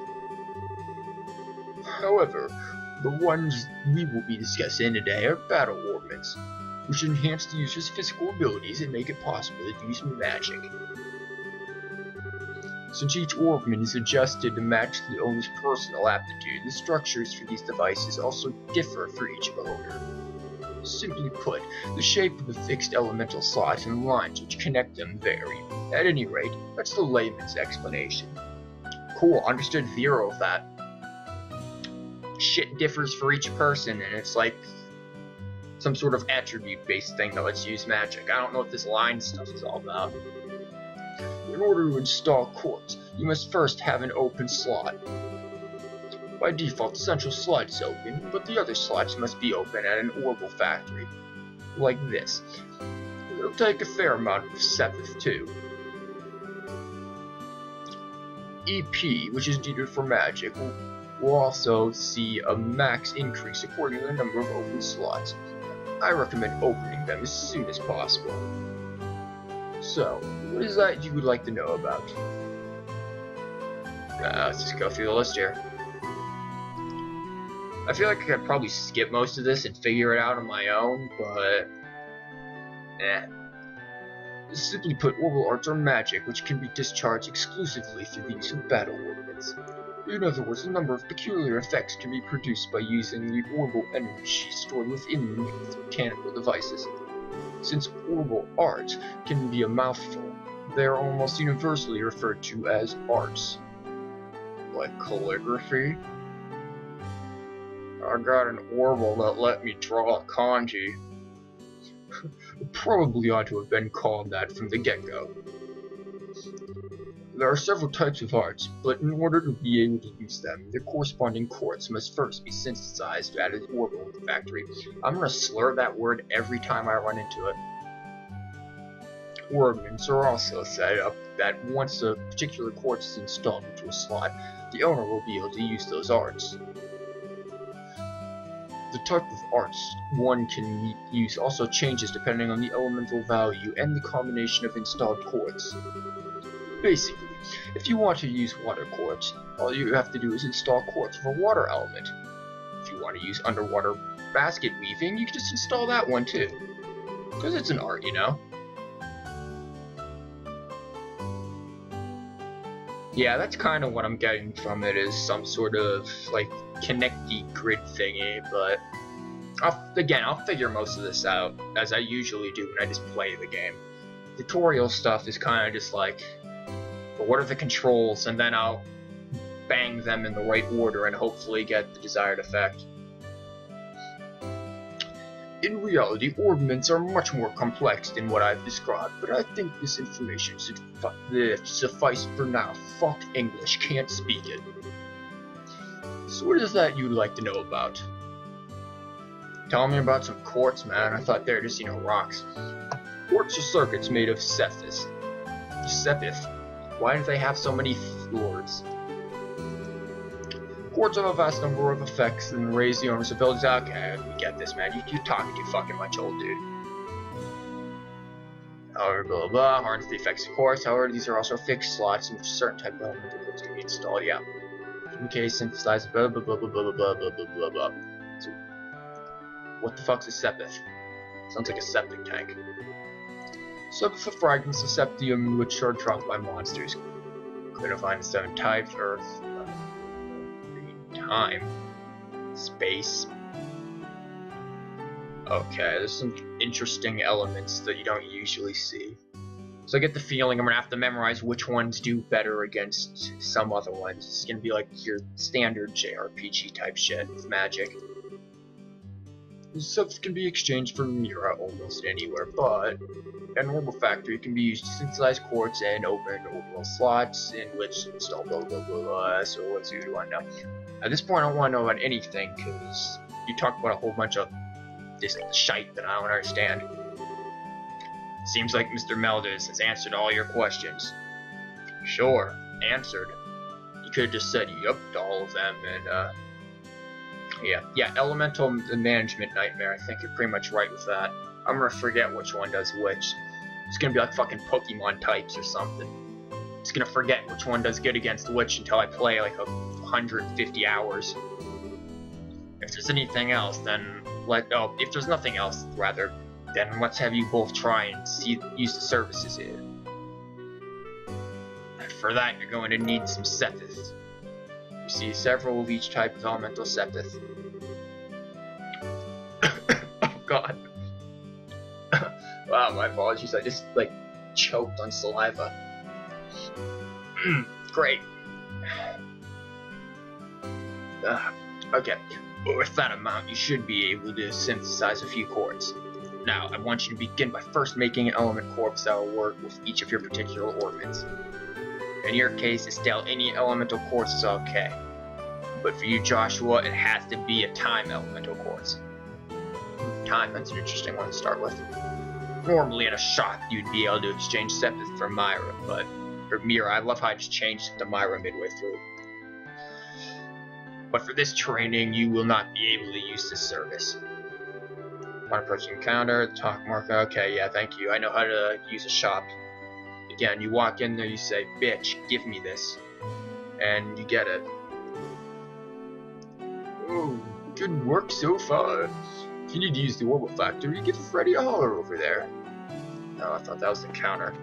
However, the ones we will be discussing today are battle ornaments, which enhance the user's physical abilities and make it possible to use magic. Since each ornament is adjusted to match the owner's personal aptitude, the structures for these devices also differ for each owner. Simply put, the shape of the fixed elemental slots and lines which connect them vary. At any rate, that's the layman's explanation. Cool, understood zero of that. Shit differs for each person, and it's like some sort of attribute-based thing that lets you use magic. I don't know what this line stuff is all about. In order to install quartz, you must first have an open slot. By default, the central slot is open, but the other slots must be open at an orbital factory. Like this. It'll take a fair amount of seventh too. EP, which is needed for magic, will also see a max increase according to the number of open slots. I recommend opening them as soon as possible. So, what is that you would like to know about? Let's just go through the list here. I feel like I could probably skip most of this and figure it out on my own, but Simply put, orbital arts are magic which can be discharged exclusively through the use of battle ornaments. In other words, a number of peculiar effects can be produced by using the orbital energy stored within the mechanical devices. Since orbital arts can be a mouthful, they are almost universally referred to as arts. Like calligraphy? I got an orbital that let me draw a kanji. It probably ought to have been called that from the get-go. There are several types of arts, but in order to be able to use them, their corresponding quartz must first be synthesized at an orbital factory. I'm gonna slur that word every time I run into it. ordnance are also set up that once a particular quartz is installed into a slot, the owner will be able to use those arts. The type of arts one can use also changes depending on the elemental value and the combination of installed quartz. Basically, if you want to use water quartz, all you have to do is install quartz of a water element. If you want to use underwater basket weaving, you can just install that one too. Because it's an art, you know? Yeah, that's kind of what I'm getting from it, is some sort of, like, connecty grid thingy, but I'll figure most of this out, as I usually do when I just play the game. Tutorial stuff is kind of just like, well, what are the controls, and then I'll bang them in the right order and hopefully get the desired effect. In reality, ordnance are much more complex than what I've described, but I think this information should suffice for now. Fuck English, can't speak it. So what is that you'd like to know about? Tell me about some quartz, man. I thought they were just, rocks. Quartz are circuits made of sepith. Sepith? Why do they have so many words? Quartz have a vast number of effects and raise the owner's abilities. Okay, we get this, man. You're talking too fucking much, old dude. However, blah blah blah, harness the effects of quartz. However, these are also fixed slots in which certain type of elemental quartz can be installed. Yeah. In case synthesize blah blah blah blah blah blah blah blah blah blah. So, what the fuck's a sepith? Sounds like a septic tank. Sepith are fragments of septium which are dropped by monsters. Couldn't find the 7 types: Earth, time, space. Okay, there's some interesting elements that you don't usually see. So I get the feeling I'm gonna have to memorize which ones do better against some other ones. It's gonna be like your standard JRPG type shit with magic. Stuff can be exchanged for Mira almost anywhere, but a normal factory can be used to synthesize quartz and open overall slots in which install blah blah blah blah. So what do you want to know? At this point, I don't want to know about anything because you talked about a whole bunch of this shite that I don't understand. Seems like Mr. Melders has answered all your questions. Sure, answered. You could have just said yup to all of them, and yeah, elemental management nightmare. I think you're pretty much right with that. I'm gonna forget which one does which. It's gonna be like fucking Pokemon types or something. It's gonna forget which one does good against which until I play like 150 hours. If there's anything else, then if there's nothing else, rather, then let's have you both try and use the services here. And for that, you're going to need some sepith. You see several of each type of elemental sepith. Oh god. Wow, my apologies, I just, choked on saliva. Great. Okay, with that amount, you should be able to synthesize a few quartz. Now, I want you to begin by first making an element quartz that will work with each of your particular ordnance. In your case, still any elemental quartz is okay. But for you, Joshua, it has to be a time elemental quartz. Time, that's an interesting one to start with. Normally at a shop, you'd be able to exchange sepith for Mira, I love how I just changed it to Mira midway through. But for this training, you will not be able to use this service. One approaching counter, talk marker, okay, yeah, thank you. I know how to use a shop. Again, you walk in there, you say, bitch, give me this. And you get it. Oh, good work so far. If you need to use the orbital factory, give Freddy a holler over there. No, I thought that was the counter.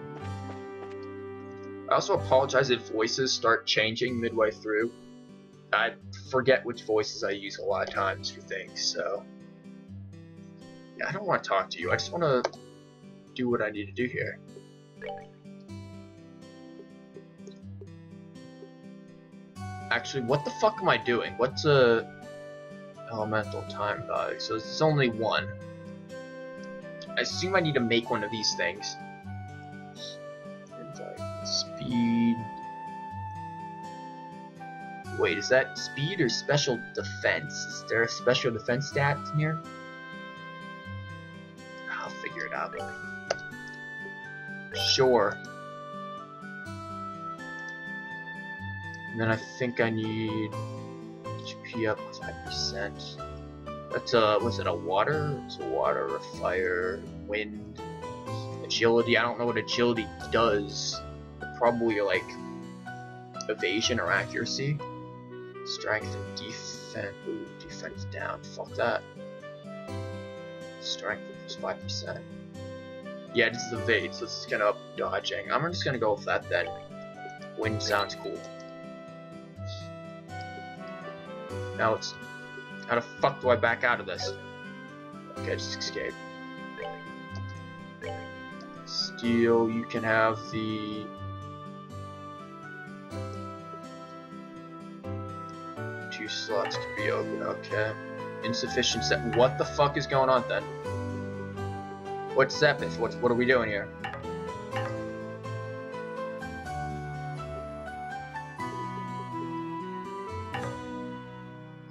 I also apologize if voices start changing midway through. I forget which voices I use a lot of times for things, so... Yeah, I don't want to talk to you, I just want to do what I need to do here. Actually, what the fuck am I doing? What's a elemental time value? So it's only one. I assume I need to make one of these things. Speed. Wait, is that speed or special defense? Is there a special defense stat in here? I'll figure it out. Sure. And then I think I need HP up 5%. That's was it a water? It's a water, a fire, wind, agility. I don't know what agility does. Probably like evasion or accuracy. Strength and defense. Ooh, defense down. Fuck that. Strength plus 5%. Yeah, this is evade, so it's gonna up dodging. I'm just gonna go with that then. Wind sounds cool. Now it's... How the fuck do I back out of this? Okay, just escape. Steel, you can have the... Two slots can be open, okay. Insufficient set. What the fuck is going on then? What's Zepith? What are we doing here?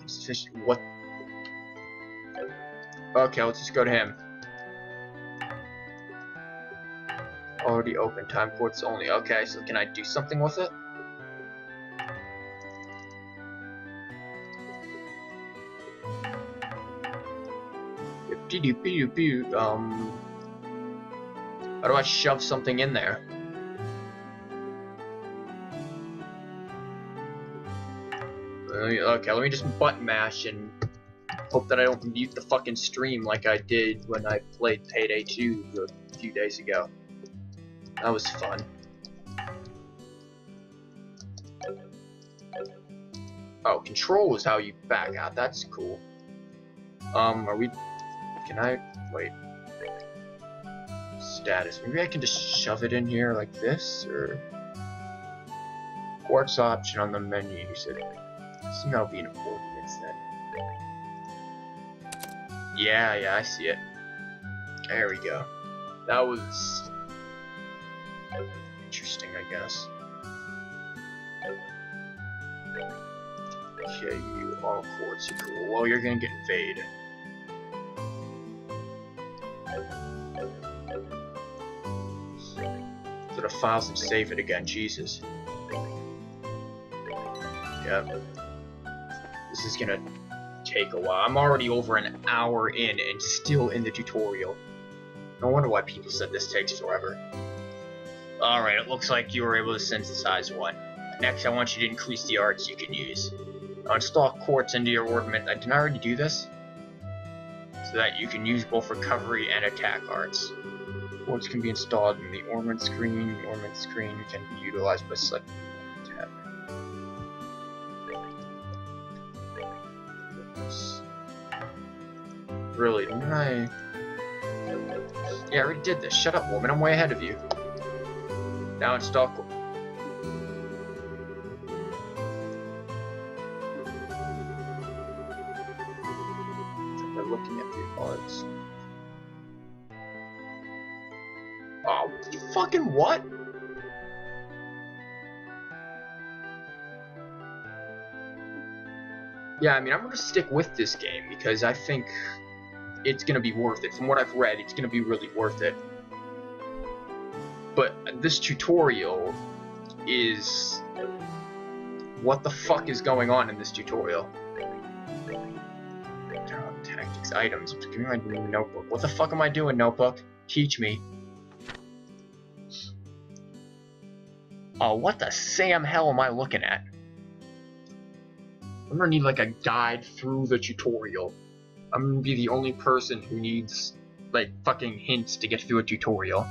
Insufficient. What? Okay, let's just go to him. Already open. Time ports only. Okay, so can I do something with it? How do I shove something in there? Okay, let me just button mash and hope that I don't mute the fucking stream like I did when I played Payday 2 a few days ago. That was fun. Oh, control is how you back out. That's cool. Are we... Can I... Wait. Status. Maybe I can just shove it in here like this, or... Quartz option on the menu. You said... I think that'll be an ordinance then. Yeah, I see it. There we go. That was... interesting, I guess. Okay, you all quartz are cool. Well, you're gonna get invaded. Go to files and save it again, Jesus. Yep. This is gonna take a while. I'm already over an hour in and still in the tutorial. No wonder why people said this takes forever. Alright, it looks like you were able to synthesize one. Next, I want you to increase the arts you can use. Now install quartz into your ornament. Didn't I already do this? So that you can use both recovery and attack arts. Quartz can be installed in the ornament screen. The ornament screen can be utilized by selecting tab. Really, didn't I? Yeah, I already did this. Shut up, woman. I'm way ahead of you. Now install. They're looking at the odds. Oh, you fucking what? Yeah, I mean, I'm gonna stick with this game because I think it's gonna be worth it. From what I've read, it's gonna be really worth it. But this tutorial is... What the fuck is going on in this tutorial? Tactics, items. Give me my notebook. What the fuck am I doing, notebook? Teach me. Oh, what the Sam hell am I looking at? I'm gonna need like a guide through the tutorial. I'm gonna be the only person who needs like fucking hints to get through a tutorial.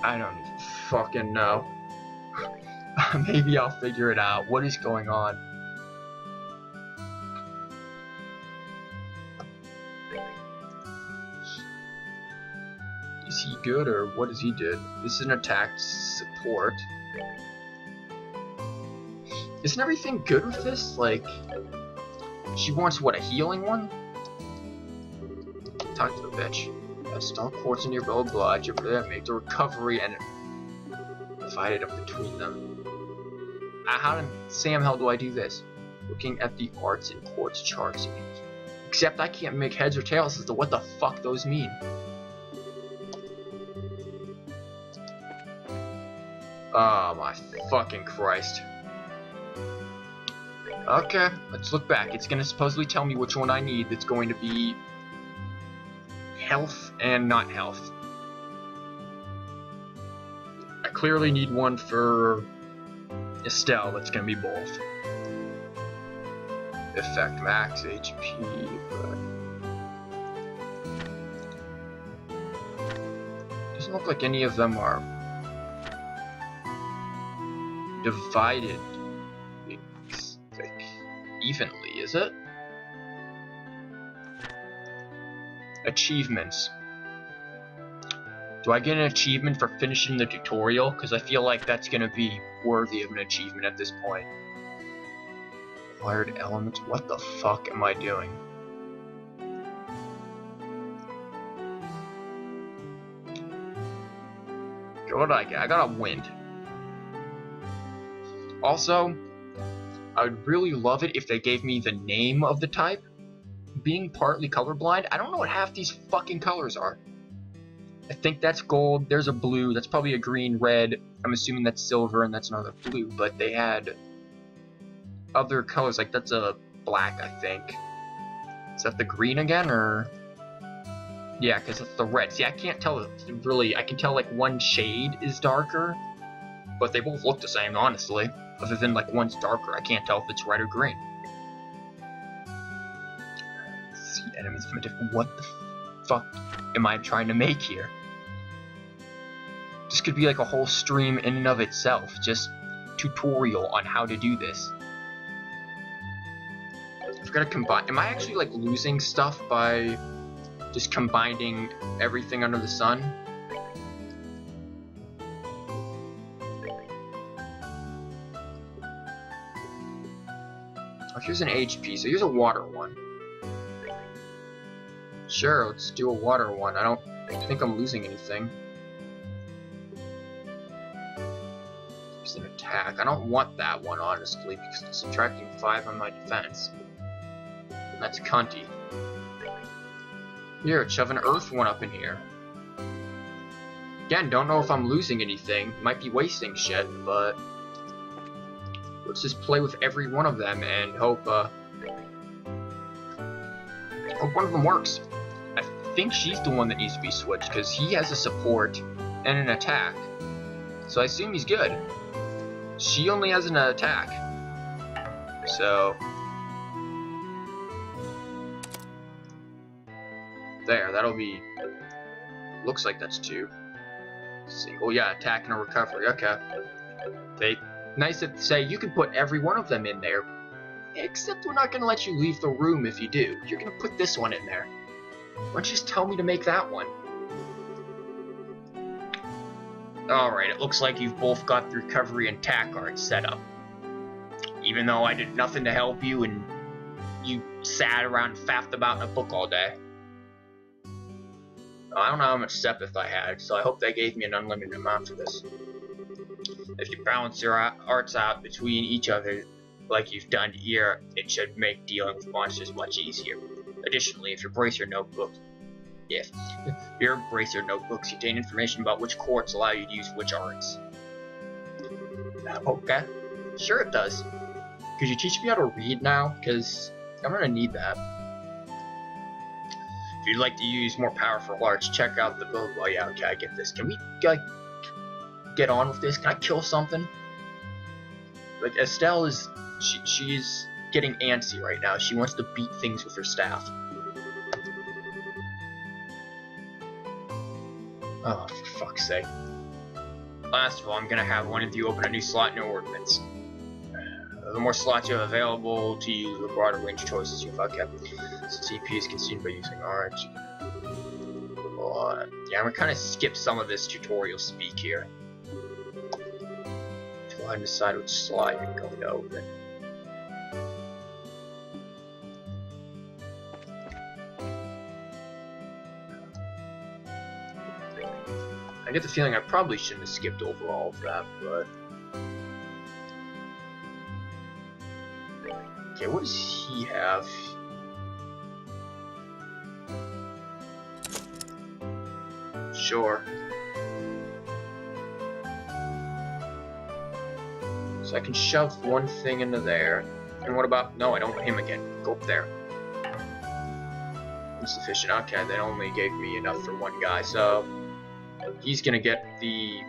I don't even fucking know. Maybe I'll figure it out. What is going on? Is he good or what does he do? This is an attack support. Isn't everything good with this? Like, she wants what, a healing one? Talk to the bitch. Install quartz in your blah blah blah. Make the recovery and divide it up between them. How in Sam hell do I do this? Looking at the arts and quartz charts. Except I can't make heads or tails as to what the fuck those mean. Oh my fucking Christ. Okay, let's look back. It's gonna supposedly tell me which one I need that's going to be health and not health. I clearly need one for Estelle, that's gonna be both. Effect max HP, but doesn't look like any of them are divided like evenly, is it? Achievements. Do I get an achievement for finishing the tutorial? Because I feel like that's gonna be worthy of an achievement at this point. Acquired elements. What the fuck am I doing? What did I get? I got a wind. Also, I would really love it if they gave me the name of the type. Being partly colorblind, I don't know what half these fucking colors are. I think that's gold, there's a blue, that's probably a green, red, I'm assuming that's silver, and that's another blue, but they had other colors, like that's a black, I think. Is that the green again, or? Yeah, because it's the red. See, I can't tell, really, I can tell like one shade is darker, but they both look the same, honestly. Other than like one's darker, I can't tell if it's red or green. See, enemies from a different. What the fuck am I trying to make here? This could be like a whole stream in and of itself, just tutorial on how to do this. I've got to combine. Am I actually like losing stuff by just combining everything under the sun? Oh, here's an HP, so here's a water one. Sure, let's do a water one. I don't think I'm losing anything. There's an attack. I don't want that one, honestly, because it's subtracting 5 on my defense. That's cunty. Here, shove an earth one up in here. Again, don't know if I'm losing anything. Might be wasting shit, but let's just play with every one of them and hope one of them works. I think she's the one that needs to be switched, because he has a support and an attack. So I assume he's good. She only has an attack. So there, that'll be, looks like that's 2. Single, yeah, attack and a recovery, okay. They, nice to say you can put every one of them in there, except we're not going to let you leave the room if you do. You're going to put this one in there. Why don't you just tell me to make that one? Alright, it looks like you've both got the recovery and attack art set up. Even though I did nothing to help you and you sat around and faffed about in a book all day. I don't know how much Sepith I had, so I hope they gave me an unlimited amount for this. If you balance your arts out between each other like you've done here, it should make dealing with monsters much easier. Additionally, if your bracer notebooks contain information about which quartz allow you to use which arts. Okay, sure it does. Could you teach me how to read now? Because I'm gonna need that. If you'd like to use more powerful arts, check out the build. Oh yeah, okay, I get this. Can we get on with this? Can I kill something? Like Estelle is, she's getting antsy right now. She wants to beat things with her staff. Oh, for fuck's sake. Last of all, I'm gonna have one of you open a new slot in your ordnance. The more slots you have available to you, the broader range of choices you have. Okay. So CP is consumed by using arts. Yeah, I'm gonna kind of skip some of this tutorial speak here. Go ahead and decide which slot you're going to open. I get the feeling I probably shouldn't have skipped over all of that, but Okay, what does he have? Sure. So I can shove one thing into there. And what about... No, I don't want him again. Go up there. Insufficient. Okay, that only gave me enough for one guy. So he's gonna get the...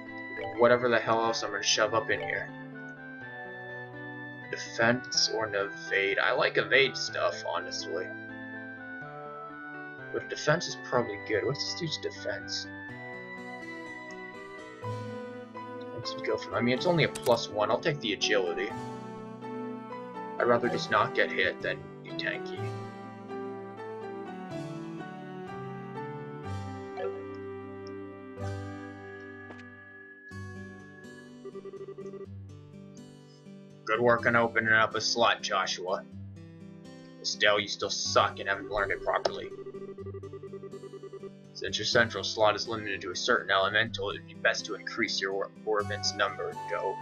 whatever the hell else I'm gonna shove up in here. Defense or an evade. I like evade stuff, honestly. But defense is probably good. What's this dude's defense? Let's go from... I mean, it's only a +1. I'll take the agility. I'd rather just not get hit than be tanky. Good work on opening up a slot, Joshua. Still, you still suck and haven't learned it properly. Since your central slot is limited to a certain elemental, it would be best to increase your orbit's number of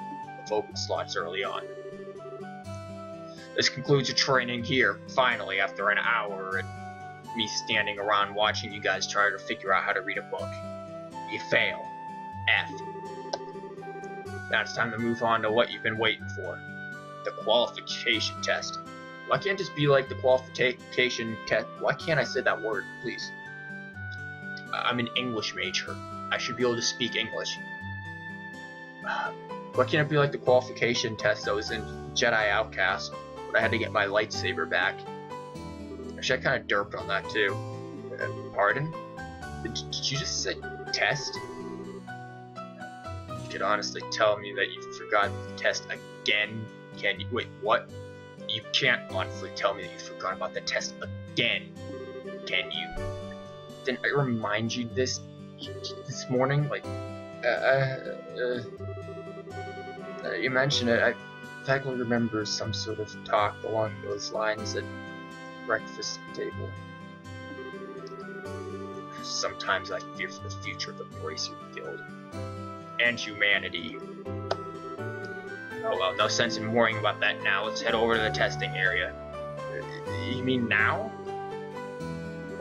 open slots early on. This concludes your training here, finally, after an hour and me standing around watching you guys try to figure out how to read a book. You fail. F. Now it's time to move on to what you've been waiting for. The qualification test. Why can't it just be like the qualification test? Why can't I say that word, please? I'm an English major. I should be able to speak English. Why can't it be like the qualification test that was in Jedi Outcast, when I had to get my lightsaber back? Actually, I kind of derped on that too. Pardon? Did you just say test? You could honestly tell me that you forgot the test again. Can you? Wait, what? You can't honestly tell me that you forgot about the test again. Can you? Didn't I remind you this morning? Like, you mentioned it. I vaguely remember some sort of talk along those lines at breakfast table. Sometimes I fear for the future of the Bracer Guild and humanity. Oh well, no sense in worrying about that now. Let's head over to the testing area. You mean now?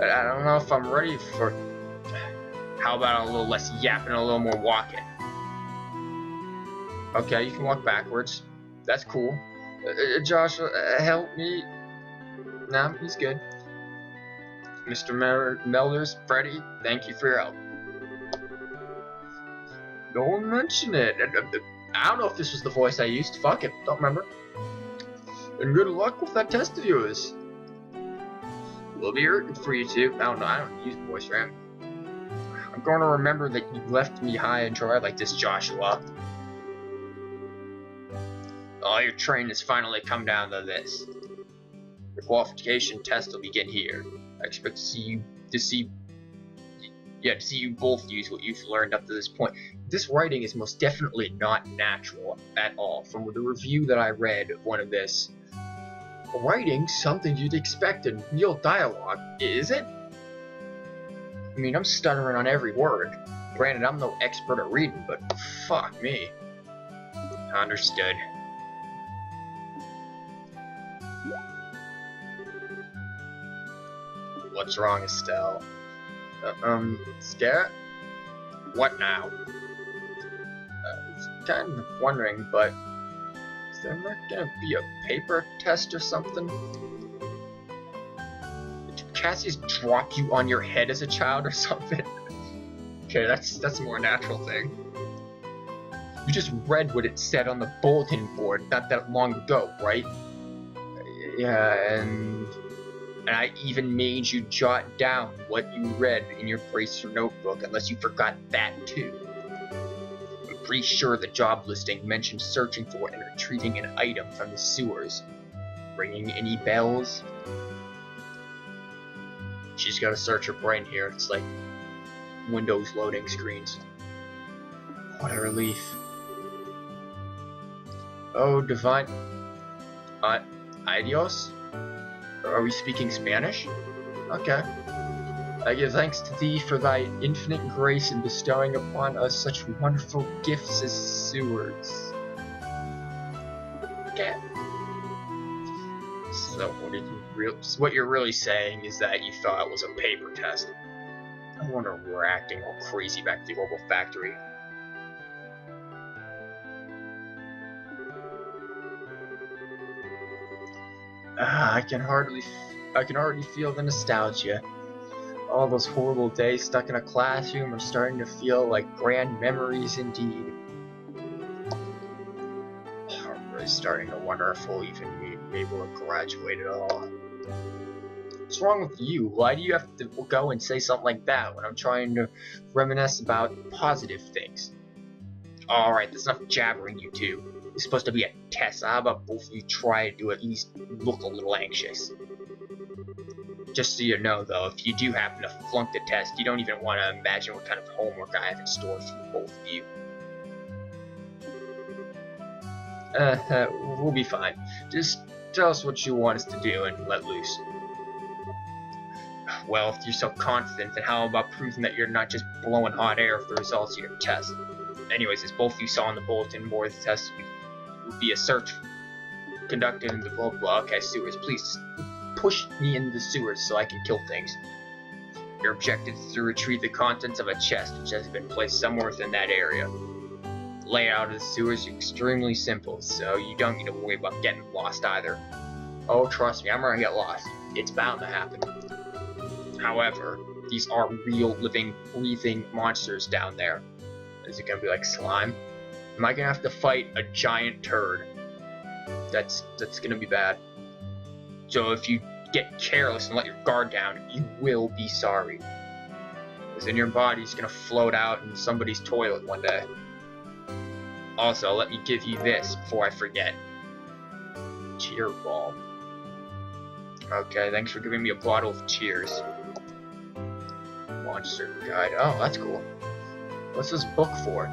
I don't know if I'm ready for... How about a little less yapping and a little more walking? Okay, you can walk backwards. That's cool. Josh, help me. Nah, he's good. Mr. Melders, Freddy, thank you for your help. Don't mention it. I don't know if this was the voice I used. Fuck it, don't remember. And good luck with that test of yours. We'll be rooting for you too. I don't use the voice for him. I'm going to remember that you left me high and dry like this, Joshua. All your training has finally come down to this. Your qualification test will begin here. I expect to see you both use what you've learned up to this point. This writing is most definitely not natural at all. From the review that I read of one of this, writing something you'd expect in real dialogue, is it? I mean, I'm stuttering on every word. Granted, I'm no expert at reading, but fuck me. Understood. What's wrong, Estelle? Scared? What now? I was kind of wondering, but is there not gonna be a paper test or something? Did Cassie's drop you on your head as a child or something? Okay, that's a more natural thing. You just read what it said on the bulletin board not that long ago, right? Yeah, and I even made you jot down what you read in your Bracer notebook, unless you forgot that too. I'm pretty sure the job listing mentioned searching for and retrieving an item from the sewers. Ringing any bells? She's gotta search her brain here. It's like Windows loading screens. What a relief. Oh, divine... Adios? Are we speaking Spanish? Okay. I give thanks to thee for thy infinite grace in bestowing upon us such wonderful gifts as stewards. Okay. So what you're really saying is that you thought it was a paper test. I wonder if we're acting all crazy back at the Orbital Factory. I can already feel the nostalgia. All those horrible days stuck in a classroom are starting to feel like grand memories indeed. I'm really starting to wonder if we'll even be able to graduate at all. What's wrong with you? Why do you have to go and say something like that when I'm trying to reminisce about positive things? Alright, that's enough jabbering, you two. It's supposed to be a test. How about both of you try to at least look a little anxious? Just so you know, though, if you do happen to flunk the test, you don't even want to imagine what kind of homework I have in store for both of you. We'll be fine. Just tell us what you want us to do and let loose. Well, if you're so confident, then how about proving that you're not just blowing hot air for the results of your test? Anyways, as both of you saw in the bulletin board, the test will be a search conducted in the blah blah. Okay, sewers, please push me in the sewers so I can kill things. Your objective is to retrieve the contents of a chest which has been placed somewhere within that area. Layout of the sewers is extremely simple, so you don't need to worry about getting lost either. Oh, trust me, I'm gonna get lost. It's bound to happen. However, these are real, living, breathing monsters down there. Is it gonna be like slime? Am I gonna have to fight a giant turd? That's gonna be bad. So if you get careless and let your guard down, you will be sorry. Because then your body's gonna float out in somebody's toilet one day. Also, let me give you this before I forget. Cheer balm. Okay, thanks for giving me a bottle of cheers. Monster guide. Oh, that's cool. What's this book for?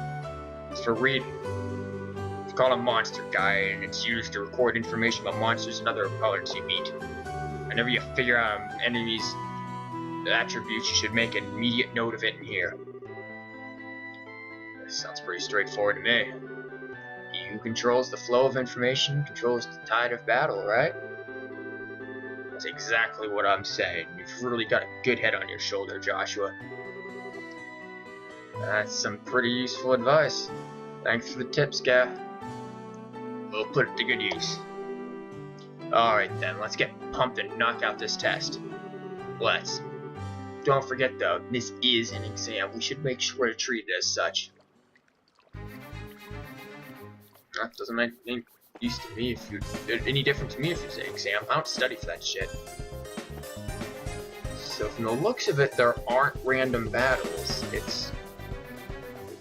It's for reading. It's called a monster guide, and it's used to record information about monsters and other opponents you meet. Whenever you figure out an enemy's attributes, you should make an immediate note of it in here. This sounds pretty straightforward to me. He who controls the flow of information controls the tide of battle, right? That's exactly what I'm saying. You've really got a good head on your shoulder, Joshua. That's some pretty useful advice. Thanks for the tips, Gav. We'll put it to good use. Alright then, let's get pumped and knock out this test. Let's. Don't forget though, this is an exam. We should make sure to treat it as such. That doesn't make any use to me if you... any different to me if you say exam. I don't study for that shit. So from the looks of it, there aren't random battles. It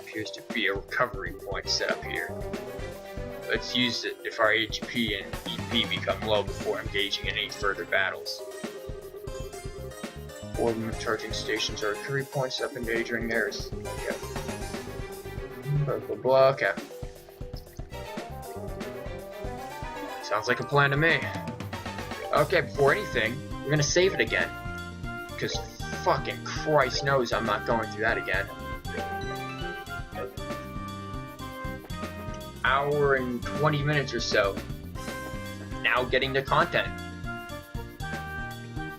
appears to be a recovery point set up here. Let's use it if our HP and EP become low before engaging in any further battles. Orbital charging stations are recovery points up engaging theirs. Okay. Blah blah blah. Okay. Sounds like a plan to me. Okay, before anything, we're gonna save it again. Because fucking Christ knows I'm not going through that again. Hour and 20 minutes or so. Now getting to content.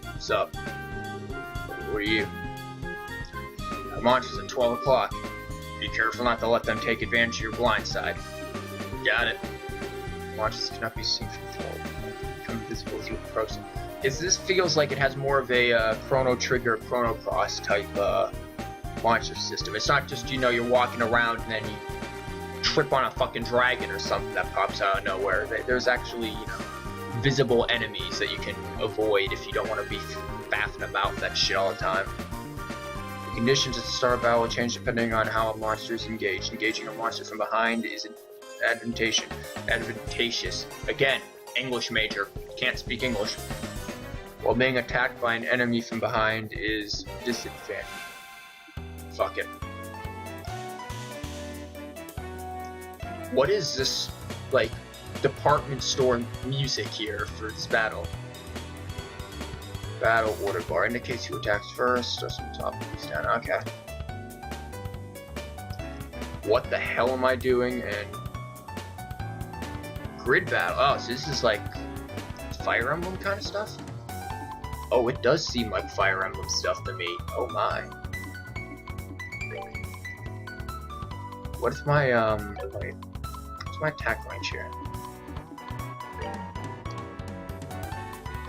What's up? What are you? The monster's at 12 o'clock. Be careful not to let them take advantage of your blind side. Got it. Monsters cannot be seen from far. Become visible as you approach them. This feels like it has more of a Chrono Trigger, Chrono Cross type monster system. It's not just, you know, you're walking around and then you trip on a fucking dragon or something that pops out of nowhere. There's actually, you know, visible enemies that you can avoid if you don't want to be faffing about that shit all the time. The conditions at the start of battle will change depending on how a monster is engaged. Engaging a monster from behind is advantageous. Again, English major. Can't speak English. While being attacked by an enemy from behind is disadvantage. Fuck it. What is this, like, department store music here for this battle? Battle order bar indicates who attacks first. Starts from the top and moves down. Okay. What the hell am I doing? And grid battle. Oh, so this is like Fire Emblem kind of stuff? Oh, it does seem like Fire Emblem stuff to me. Oh my. What if my, wait. What's my attack range here?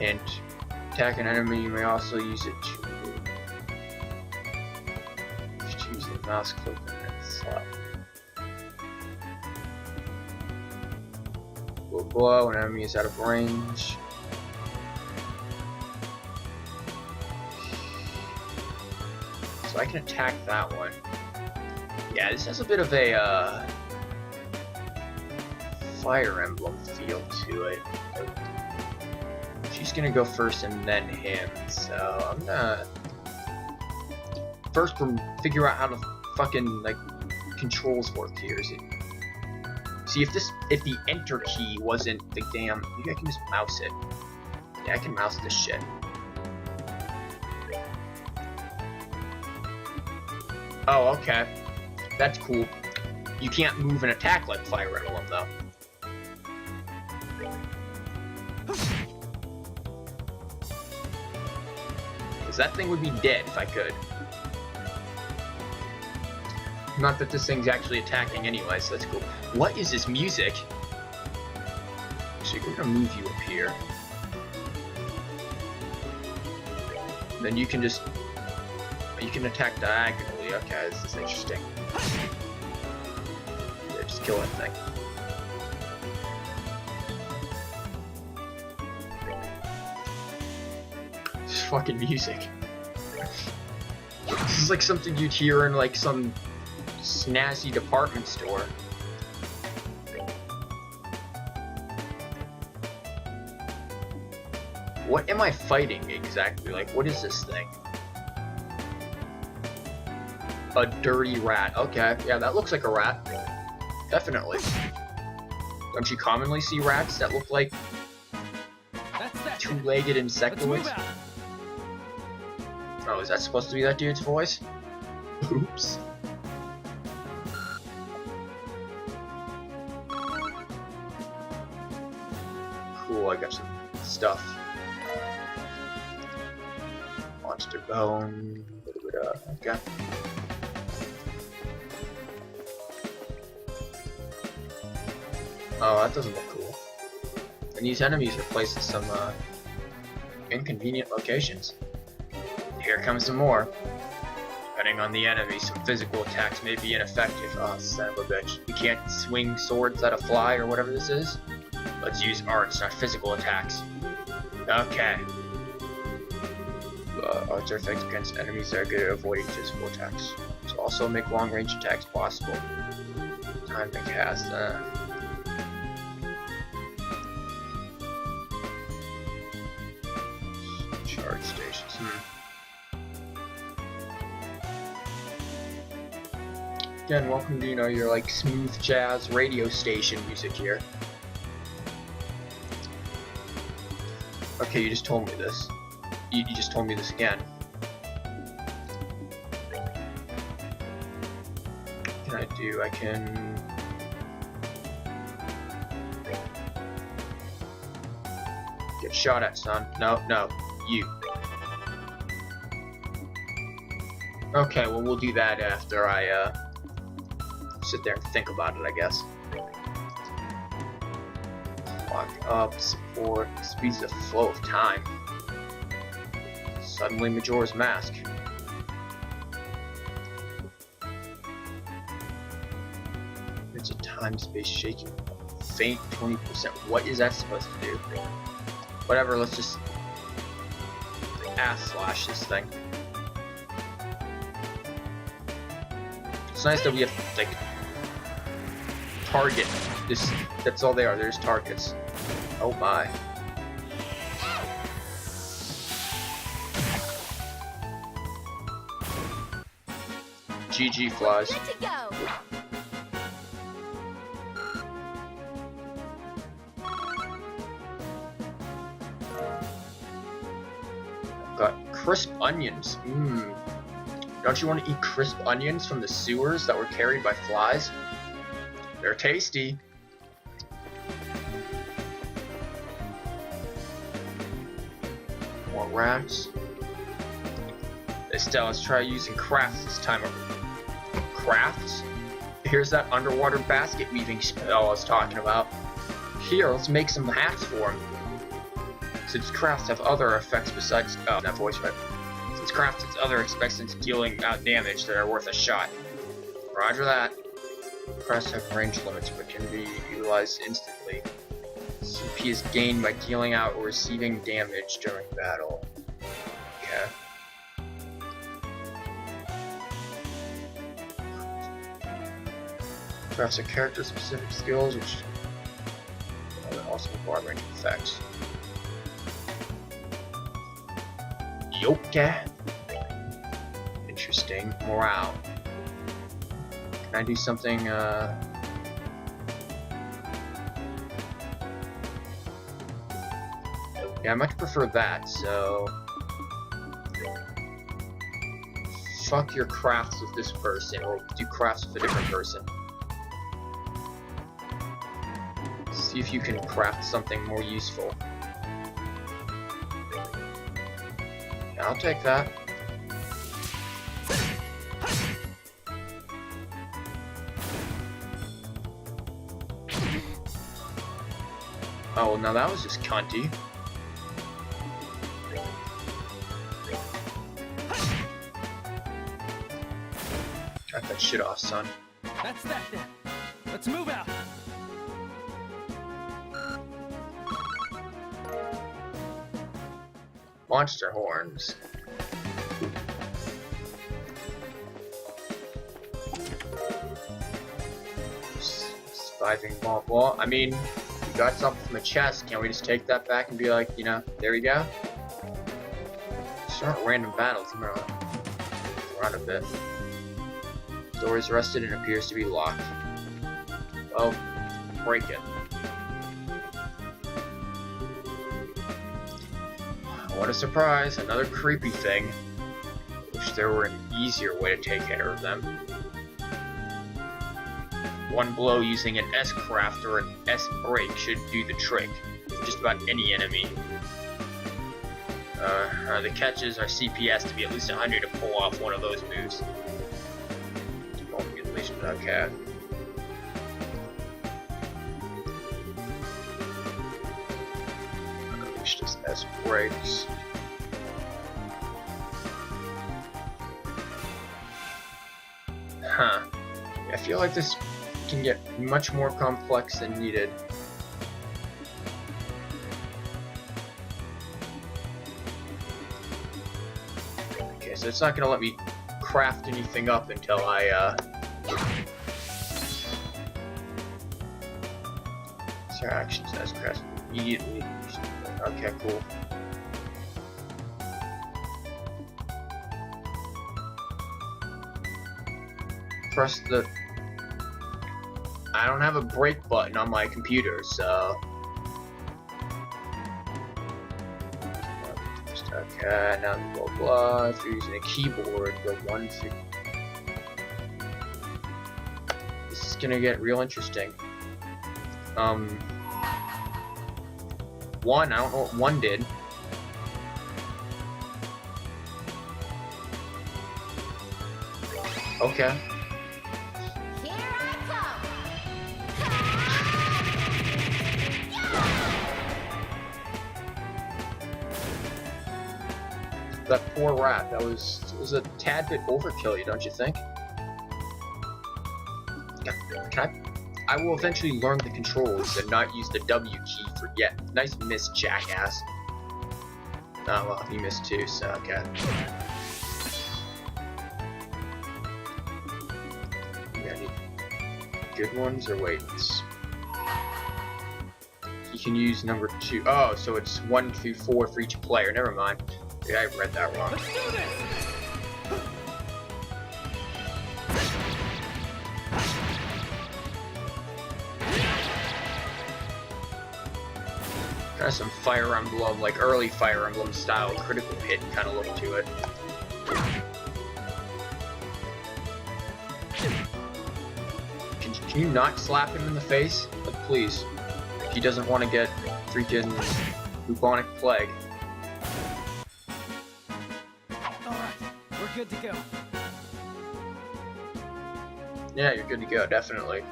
And attack an enemy, you may also use it to choose the mouse click and slot. Will blow when enemy is out of range. So I can attack that one. Yeah, this has a bit of a Fire Emblem feel to it. She's gonna go first and then him, so I'm gonna first figure out how to fucking like controls work here. Is it? See if the enter key wasn't the damn. Maybe I can just mouse it. Yeah, I can mouse this shit. Oh, okay. That's cool. You can't move and attack like Fire Emblem, though. Because that thing would be dead if I could. Not that this thing's actually attacking anyway, so that's cool. What is this music? So we're gonna move you up here. Then you can just... You can attack diagonally. Okay, this is interesting. Yeah, just kill that thing. This fucking music. This is like something you'd hear in like some snazzy department store. What am I fighting exactly? Like, what is this thing? A dirty rat. Okay, yeah, that looks like a rat. Definitely. Don't you commonly see rats that look like two-legged insectoids? Oh, is that supposed to be that dude's voice? Oops. Cool, I got some stuff. Monster bone. Okay. Oh, that doesn't look cool. And these enemies are placed in some inconvenient locations. Here comes some more. Depending on the enemy, some physical attacks may be ineffective. Oh, son of a bitch. We can't swing swords at a fly or whatever this is. Let's use arts, not physical attacks. Okay. Arts are effective against enemies that are good at avoiding physical attacks. So also make long-range attacks possible. Time to cast. Charge stations. Again, welcome to, your like smooth jazz radio station music here. Okay, you just told me this. You just told me this again. What can I do? I can... Get shot at, son. No, you. Okay, well, we'll do that after I, sit there and think about it, I guess. Lock up, support, speeds the flow of time. Suddenly Majora's Mask. It's a time-space shaking. Faint 20%. What is that supposed to do? Whatever, let's just ass slash this thing. It's nice that we have like target this. That's all they are. There's targets. Oh my. GG flies. Good to go. Got crisp onions. Don't you want to eat crisp onions from the sewers that were carried by flies? They're tasty. More rats. Estelle, let's try using crafts this time. Crafts? Here's that underwater basket weaving spell I was talking about. Here, let's make some hats for him. Since crafts have other effects besides... Oh, that voice right. Since crafts has other effects since dealing out damage that are worth a shot. Roger that. Crafts have range limits but can be utilized instantly. CP is gained by dealing out or receiving damage during battle. Okay. Crafts are character-specific skills which also require range effects. Okay. Interesting. Morale. Can I do something, Yeah, I much prefer that, so... Fuck your crafts with this person, or do crafts with a different person. See if you can craft something more useful. Yeah, I'll take that. Oh, now that was just cunty. Got that shit off, son. That's that then. Let's move out. Monster horns. Surviving wall. I mean, we got something from the chest. Can't we just take that back and be like, you know, there we go? These aren't random battles. I'm gonna run a bit. Door is rusted and appears to be locked. Oh, break it. What a surprise, another creepy thing. Wish there were an easier way to take care of them. One blow using an S-craft or an S-break should do the trick for just about any enemy. The catches are CPS to be at least 100 to pull off one of those moves. At least okay. It's just S-breaks. Huh. I feel like this can get much more complex than needed. Okay, so it's not gonna let me craft anything up until I, Sir actions as craft immediately. Okay, cool. Press the... I don't have a break button on my computer, so... Okay, now blah blah. If you're using a keyboard, go 1 through... This is gonna get real interesting. 1, I don't know what 1 did. Okay. That poor rat, that was a tad bit overkill, don't you think? I will eventually learn the controls and not use the W key for yet. Nice miss, jackass. Oh well, he missed too, so okay. Yeah, need good ones or wait. You can use number 2. Oh, so it's 1 through 4 for each player. Never mind. Yeah, I read that wrong. Let's do this. Kind of some Fire Emblem, like early Fire Emblem style critical hit kind of look to it. Can you not slap him in the face? Like, please. He doesn't want to get freaking bubonic plague. good to go. Yeah, you're good to go, definitely.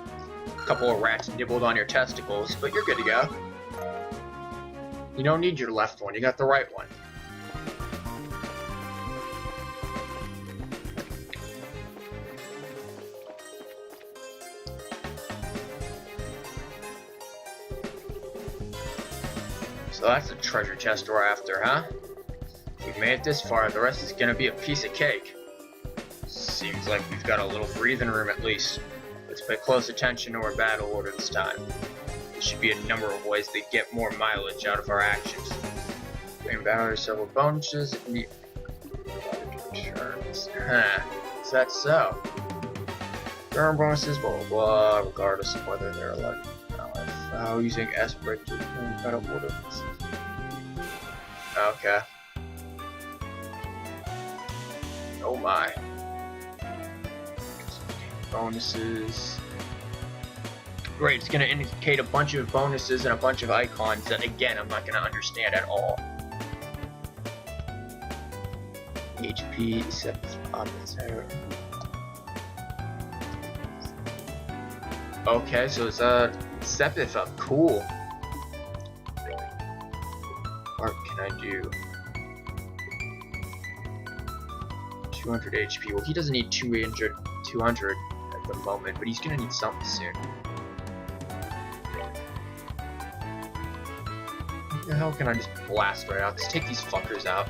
A couple of rats nibbled on your testicles, but you're good to go. You don't need your left one, you got the right one. So that's the treasure chest we're after, huh? We've made it this far, the rest is gonna be a piece of cake. Seems like we've got a little breathing room at least. Let's pay close attention to our battle order this time. There should be a number of ways to get more mileage out of our actions. Main battle are several bonuses. Turns. Huh. Is that so? Turn bonuses, blah blah blah, regardless of whether they're like using S break to battle order. Okay. Oh my. Bonuses. Great, it's going to indicate a bunch of bonuses and a bunch of icons that, again, I'm not going to understand at all. HP, okay, so it's a Sepith up. Cool. What can I do? 200 HP. Well, he doesn't need 200 at the moment, but he's gonna need something soon. What the hell can I just blast right out? Let's take these fuckers out.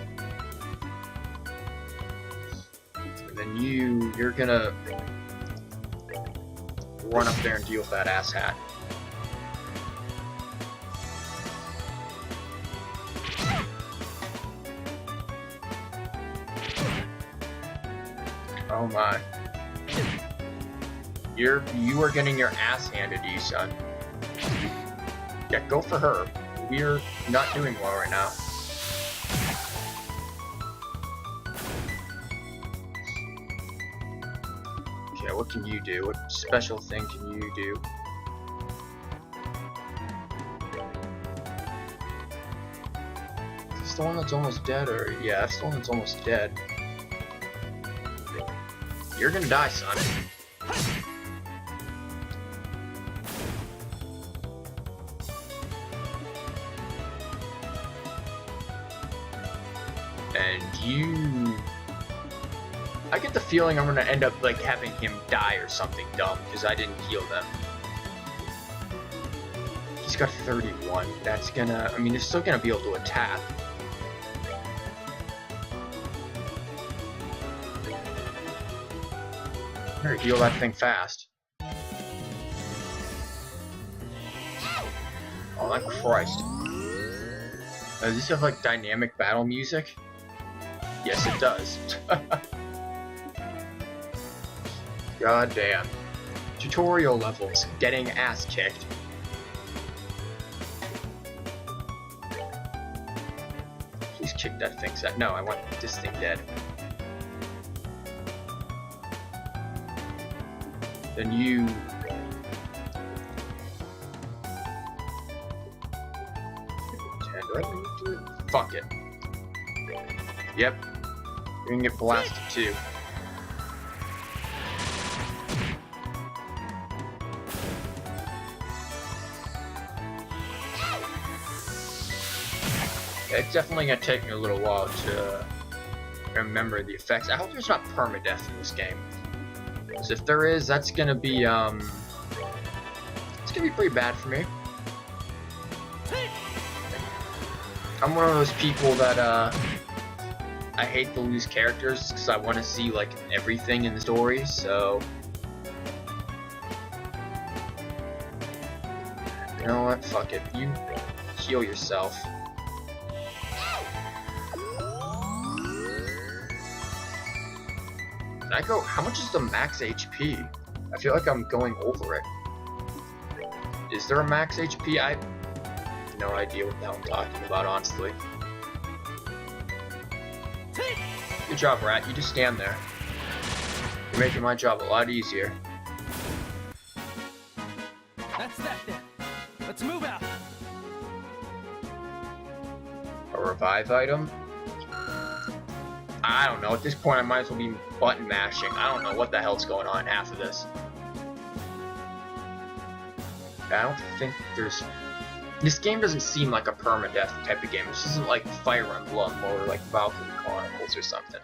And then you're gonna run up there and deal with that asshat. Oh my. You are getting your ass handed to you, son. Yeah, go for her. We're not doing well right now. Okay, what can you do? What special thing can you do? Is this the one that's almost dead, or yeah, that's the one that's almost dead. You're gonna die, son. And you... I get the feeling I'm gonna end up, like, having him die or something dumb, because I didn't heal them. He's got 31. That's gonna... I mean, they're still gonna be able to attack. Better heal that thing fast. Oh my Christ. Does this have like dynamic battle music? Yes, it does. God damn. Tutorial levels. Getting ass kicked. Please kick that thing set. No, I want this thing dead. Then you... Fuck it. Yep. You're gonna get blasted too. It's definitely gonna take me a little while to remember the effects. I hope there's not permadeath in this game. Because if there is, that's gonna be, it's gonna be pretty bad for me. I'm one of those people that, I hate to lose characters because I want to see, like, everything in the story, so... You know what? Fuck it. You heal yourself. Can I go? How much is the max HP? I feel like I'm going over it. Is there a max HP? I have no idea what the hell I'm talking about, honestly. Good job, Rat. You just stand there. You're making my job a lot easier. That's that then. Let's move out. A revive item? I don't know. At this point, I might as well be button mashing. I don't know what the hell's going on in half of this. I don't think there's... This game doesn't seem like a permadeath type of game. This isn't like Fire Emblem or like Valkyrie Chronicles or something.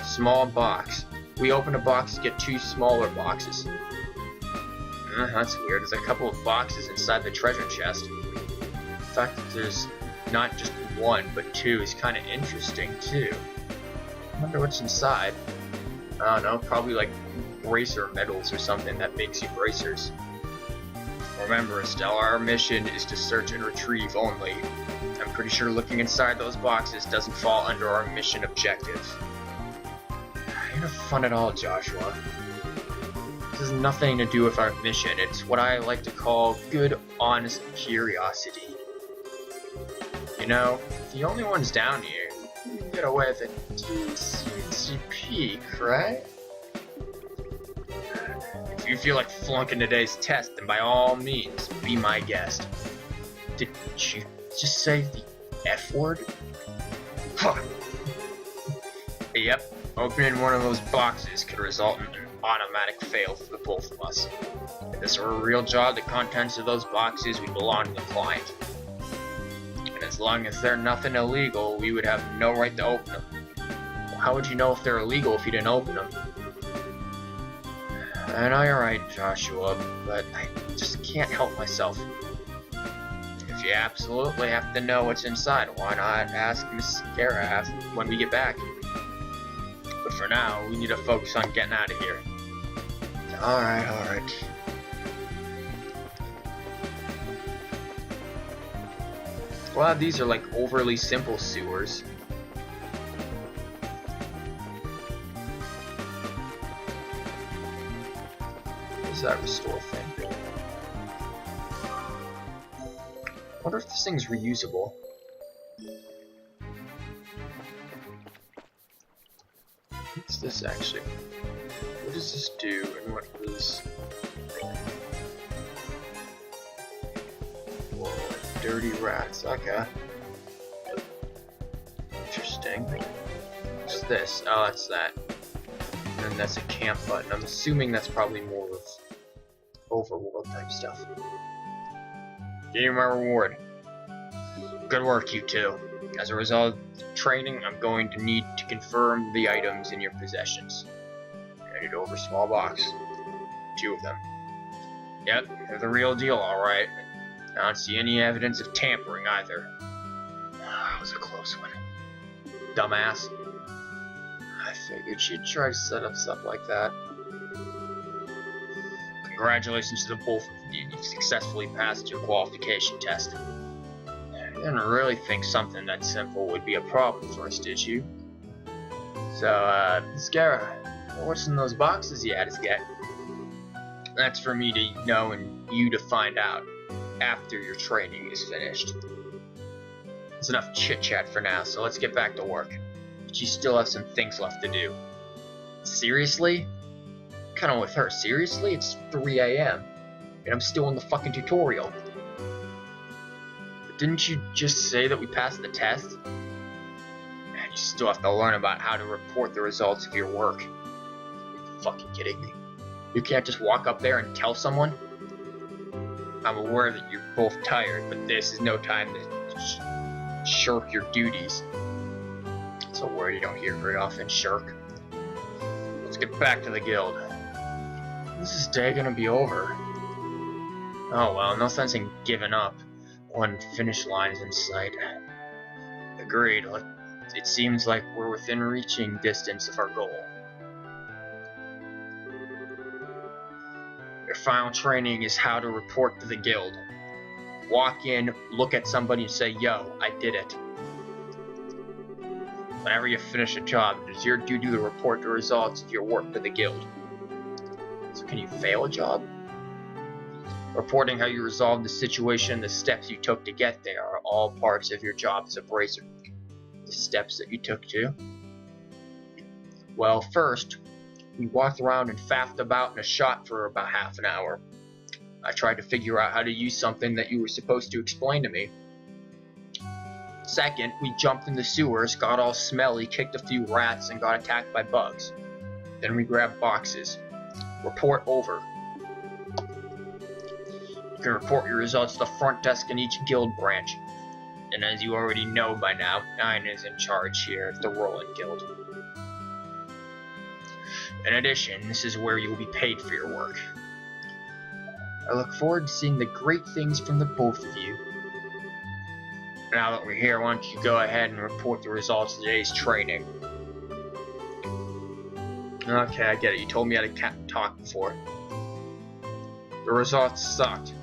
Small box. We open a box to get 2 smaller boxes. That's weird. There's a couple of boxes inside the treasure chest. The fact that there's not just 1, but 2 is kind of interesting, too. I wonder what's inside. I don't know, probably like bracer medals or something that makes you bracers. Remember, Estelle, our mission is to search and retrieve only. I'm pretty sure looking inside those boxes doesn't fall under our mission objectives. You're no fun at all, Joshua. This has nothing to do with our mission. It's what I like to call good, honest curiosity. You know, the only ones down here, you can get away with a teensy peek, right? If you feel like flunking today's test, then by all means, be my guest. Did you just say the F word? Huh. Yep, opening one of those boxes could result in an automatic fail for the both of us. If this were a real job, the contents of those boxes would belong to the client. And as long as they're nothing illegal, we would have no right to open them. Well, how would you know if they're illegal if you didn't open them? I know you're right, Joshua, but I just can't help myself. If you absolutely have to know what's inside, why not ask Miss Gareth when we get back? But for now, we need to focus on getting out of here. Alright. Glad these are like overly simple sewers. What does that restore thing? I wonder if this thing's reusable. What's this actually? What does this do and what does... Whoa, dirty rats, okay. Interesting. What's this? Oh, that's that. And then that's a camp button. I'm assuming that's probably more of overworld type stuff. Give you my reward. Good work, you two. As a result of training, I'm going to need to confirm the items in your possessions. Handed over small box. 2 of them. Yep, they're the real deal, alright. I don't see any evidence of tampering either. That was a close one. Dumbass. I figured she'd try to set up stuff like that. Congratulations to the both of you. You've successfly passed your qualification test. You didn't really think something that simple would be a problem for us, did you? So, Scara, what's in those boxes you had us get? That's for me to know and you to find out after your training is finished. It's enough chit-chat for now, so let's get back to work. But you still have some things left to do. Seriously? Kinda with her, seriously? It's 3 AM, and I'm still in the fucking tutorial. But didn't you just say that we passed the test? Man, you still have to learn about how to report the results of your work. You're fucking kidding me. You can't just walk up there and tell someone? I'm aware that you're both tired, but this is no time to shirk your duties. It's a word you don't hear very often, shirk. Let's get back to the guild. This is day gonna be over. Oh well, no sense in giving up when finish line is in sight. Agreed. It seems like we're within reaching distance of our goal. Your final training is how to report to the guild. Walk in, look at somebody and say, yo, I did it. Whenever you finish a job, it is your duty to report the results of your work to the guild. So can you fail a job? Reporting how you resolved the situation and the steps you took to get there are all parts of your job as a bracer. The steps that you took to? Well, first, we walked around and faffed about in a shop for about half an hour. I tried to figure out how to use something that you were supposed to explain to me. Second, we jumped in the sewers, got all smelly, kicked a few rats, and got attacked by bugs. Then we grabbed boxes. Report over. You can report your results to the front desk in each guild branch. And as you already know by now, 9 is in charge here at the Roland Guild. In addition, this is where you will be paid for your work. I look forward to seeing the great things from the both of you. Now that we're here, why don't you go ahead and report the results of today's training. Okay, I get it. You told me how to talk before. The results sucked.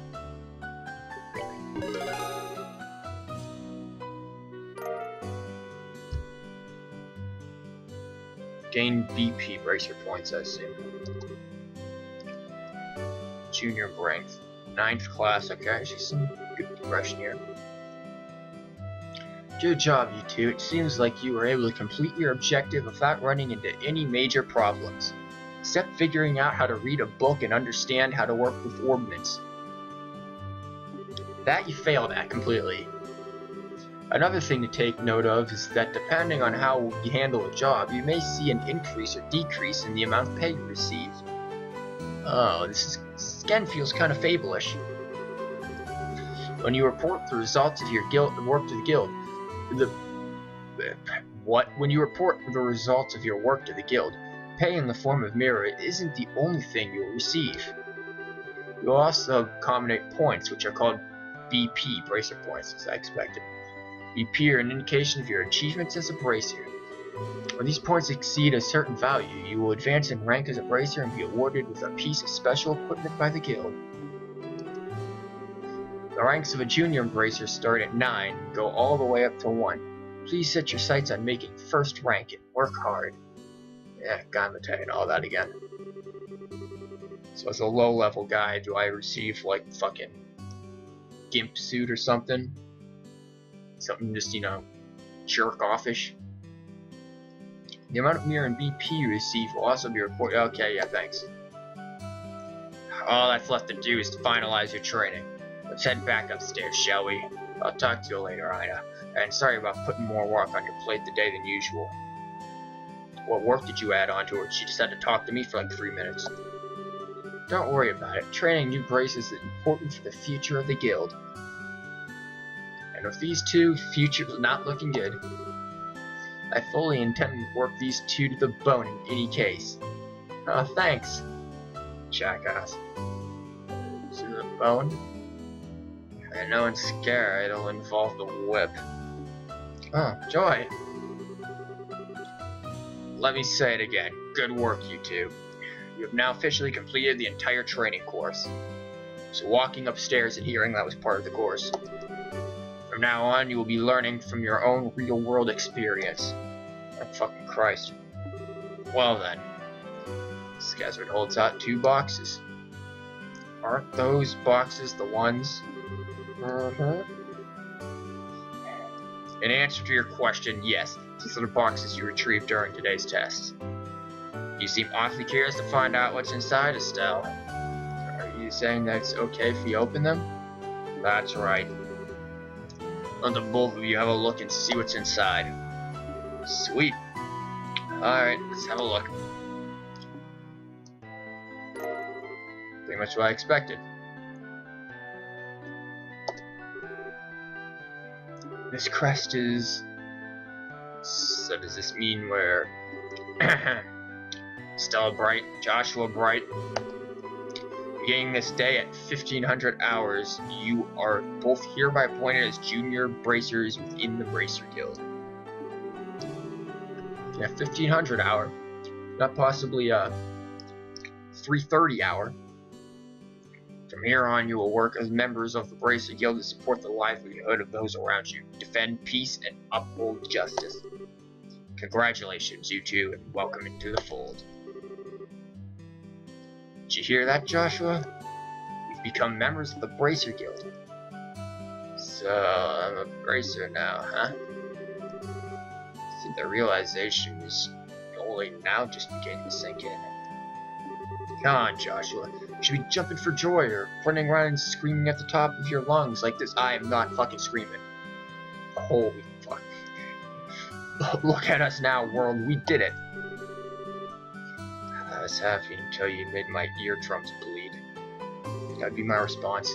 Gain BP bracer points, I assume. Junior rank. 9th class, okay, I see some good progression here. Good job, you two. It seems like you were able to complete your objective without running into any major problems, except figuring out how to read a book and understand how to work with ordnance. That you failed at completely. Another thing to take note of is that depending on how you handle a job, you may see an increase or decrease in the amount of pay you receive. Oh, this again feels kind of fable-ish. When you report the results of your work to the guild, When you report the results of your work to the guild, pay in the form of mirror isn't the only thing you'll receive. You'll also accumulate points, which are called BP, bracer points, as I expected. BP are an indication of your achievements as a bracer. When these points exceed a certain value, you will advance in rank as a bracer and be awarded with a piece of special equipment by the guild. The ranks of a junior bracer start at 9 and go all the way up to 1. Please set your sights on making first rank and work hard. Yeah, God, I'm telling all that again. So as a low-level guy, do I receive, like, fucking gimp suit or something? Something just, you know, jerk-offish? The amount of mirror and BP you receive will also be reported. Okay, yeah, thanks. All that's left to do is to finalize your training. Let's head back upstairs, shall we? I'll talk to you later, Ina. And sorry about putting more work on your plate today than usual. What work did you add on to her? She just had to talk to me for like 3 minutes. Don't worry about it. Training new braces is important for the future of the guild. And with these two, future's not looking good. I fully intend to work these two to the bone in any case. Oh, thanks, jackass. To the bone? I know it's scary, it'll involve the whip. Oh, joy. Let me say it again. Good work, you two. You have now officially completed the entire training course. So walking upstairs and hearing that was part of the course. From now on, you will be learning from your own real-world experience. Oh, fucking Christ. Well then. Skazard holds out 2 boxes. Aren't those boxes the ones? In answer to your question, yes, these are the boxes you retrieved during today's test. You seem awfully curious to find out what's inside, Estelle. Are you saying that it's okay if we open them? That's right. Let the both of you have a look and see what's inside. Sweet. Alright, let's have a look. Pretty much what I expected. This crest is... So does this mean we're... Stella Bright, Joshua Bright. Beginning this day at 1500 hours, you are both hereby appointed as junior bracers within the Bracer Guild. Yeah, 1500 hour. Not possibly a 330 hour. From here on, you will work as members of the Bracer Guild to support the livelihood of those around you, defend peace, and uphold justice. Congratulations, you two, and welcome into the fold. Did you hear that, Joshua? You've become members of the Bracer Guild. So, I'm a bracer now, huh? I think the realization is only now just beginning to sink in. Come on, Joshua. should be jumping for joy or running around and screaming at the top of your lungs like this. I am not fucking screaming. Holy fuck. Look at us now, world. We did it. I was happy until you made my eardrums bleed. That'd be my response.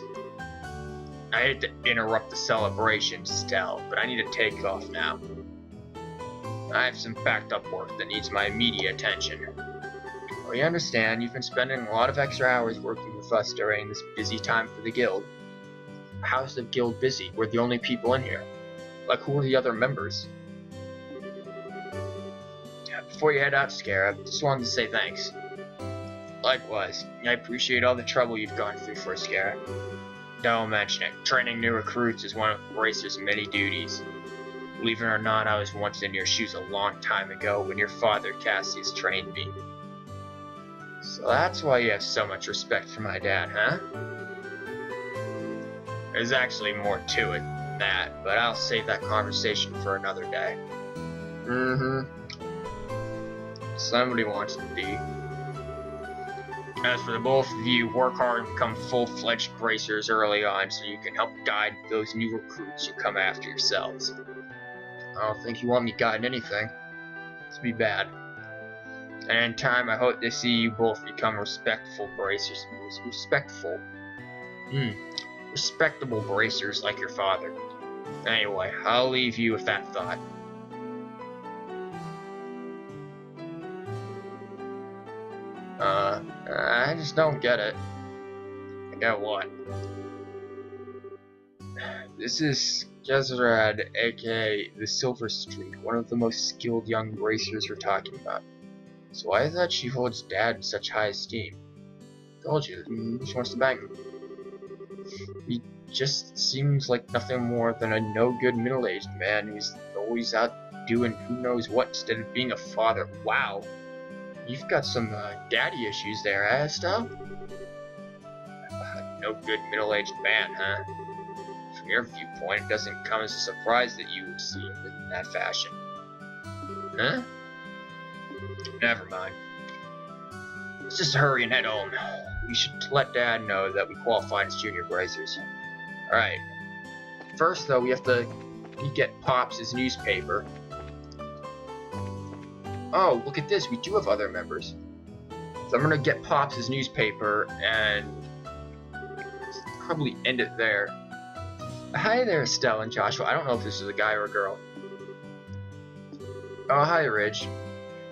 I hate to interrupt the celebration, Stell, but I need to take off now. I have some backed up work that needs my immediate attention. We understand you've been spending a lot of extra hours working with us during this busy time for the guild. How's the guild busy? We're the only people in here. Like, who are the other members? Before you head out, Scarab, just wanted to say thanks. Likewise, I appreciate all the trouble you've gone through for us, Scarab. Don't mention it. Training new recruits is one of Bracer's many duties. Believe it or not, I was once in your shoes a long time ago when your father, Cassius, trained me. So that's why you have so much respect for my dad, huh? There's actually more to it than that, but I'll save that conversation for another day. Somebody wants to be. As for the both of you, work hard and become full-fledged bracers early on so you can help guide those new recruits who come after yourselves. I don't think you want me guiding anything. It'd be bad. And in time, I hope to see you both become respectful bracers. Respectable bracers like your father. Anyway, I'll leave you with that thought. I just don't get it. I get what? This is Jezrad, aka the Silver Streak, one of the most skilled young bracers we're talking about. So why is that she holds Dad in such high esteem? Told you, she wants to bang him. He just seems like nothing more than a no-good middle-aged man who's always out doing who knows what instead of being a father. Wow. You've got some daddy issues there, Estelle? No good middle-aged man, huh? From your viewpoint, it doesn't come as a surprise that you would see him in that fashion. Huh? Never mind. Let's just hurry and head home. We should let Dad know that we qualified as junior bracers. Alright. First, though, we have to get Pops' newspaper. Oh, look at this. We do have other members. So I'm gonna get Pops' newspaper and probably end it there. Hi there, Estelle and Joshua. I don't know if this is a guy or a girl. Oh, hi, Ridge.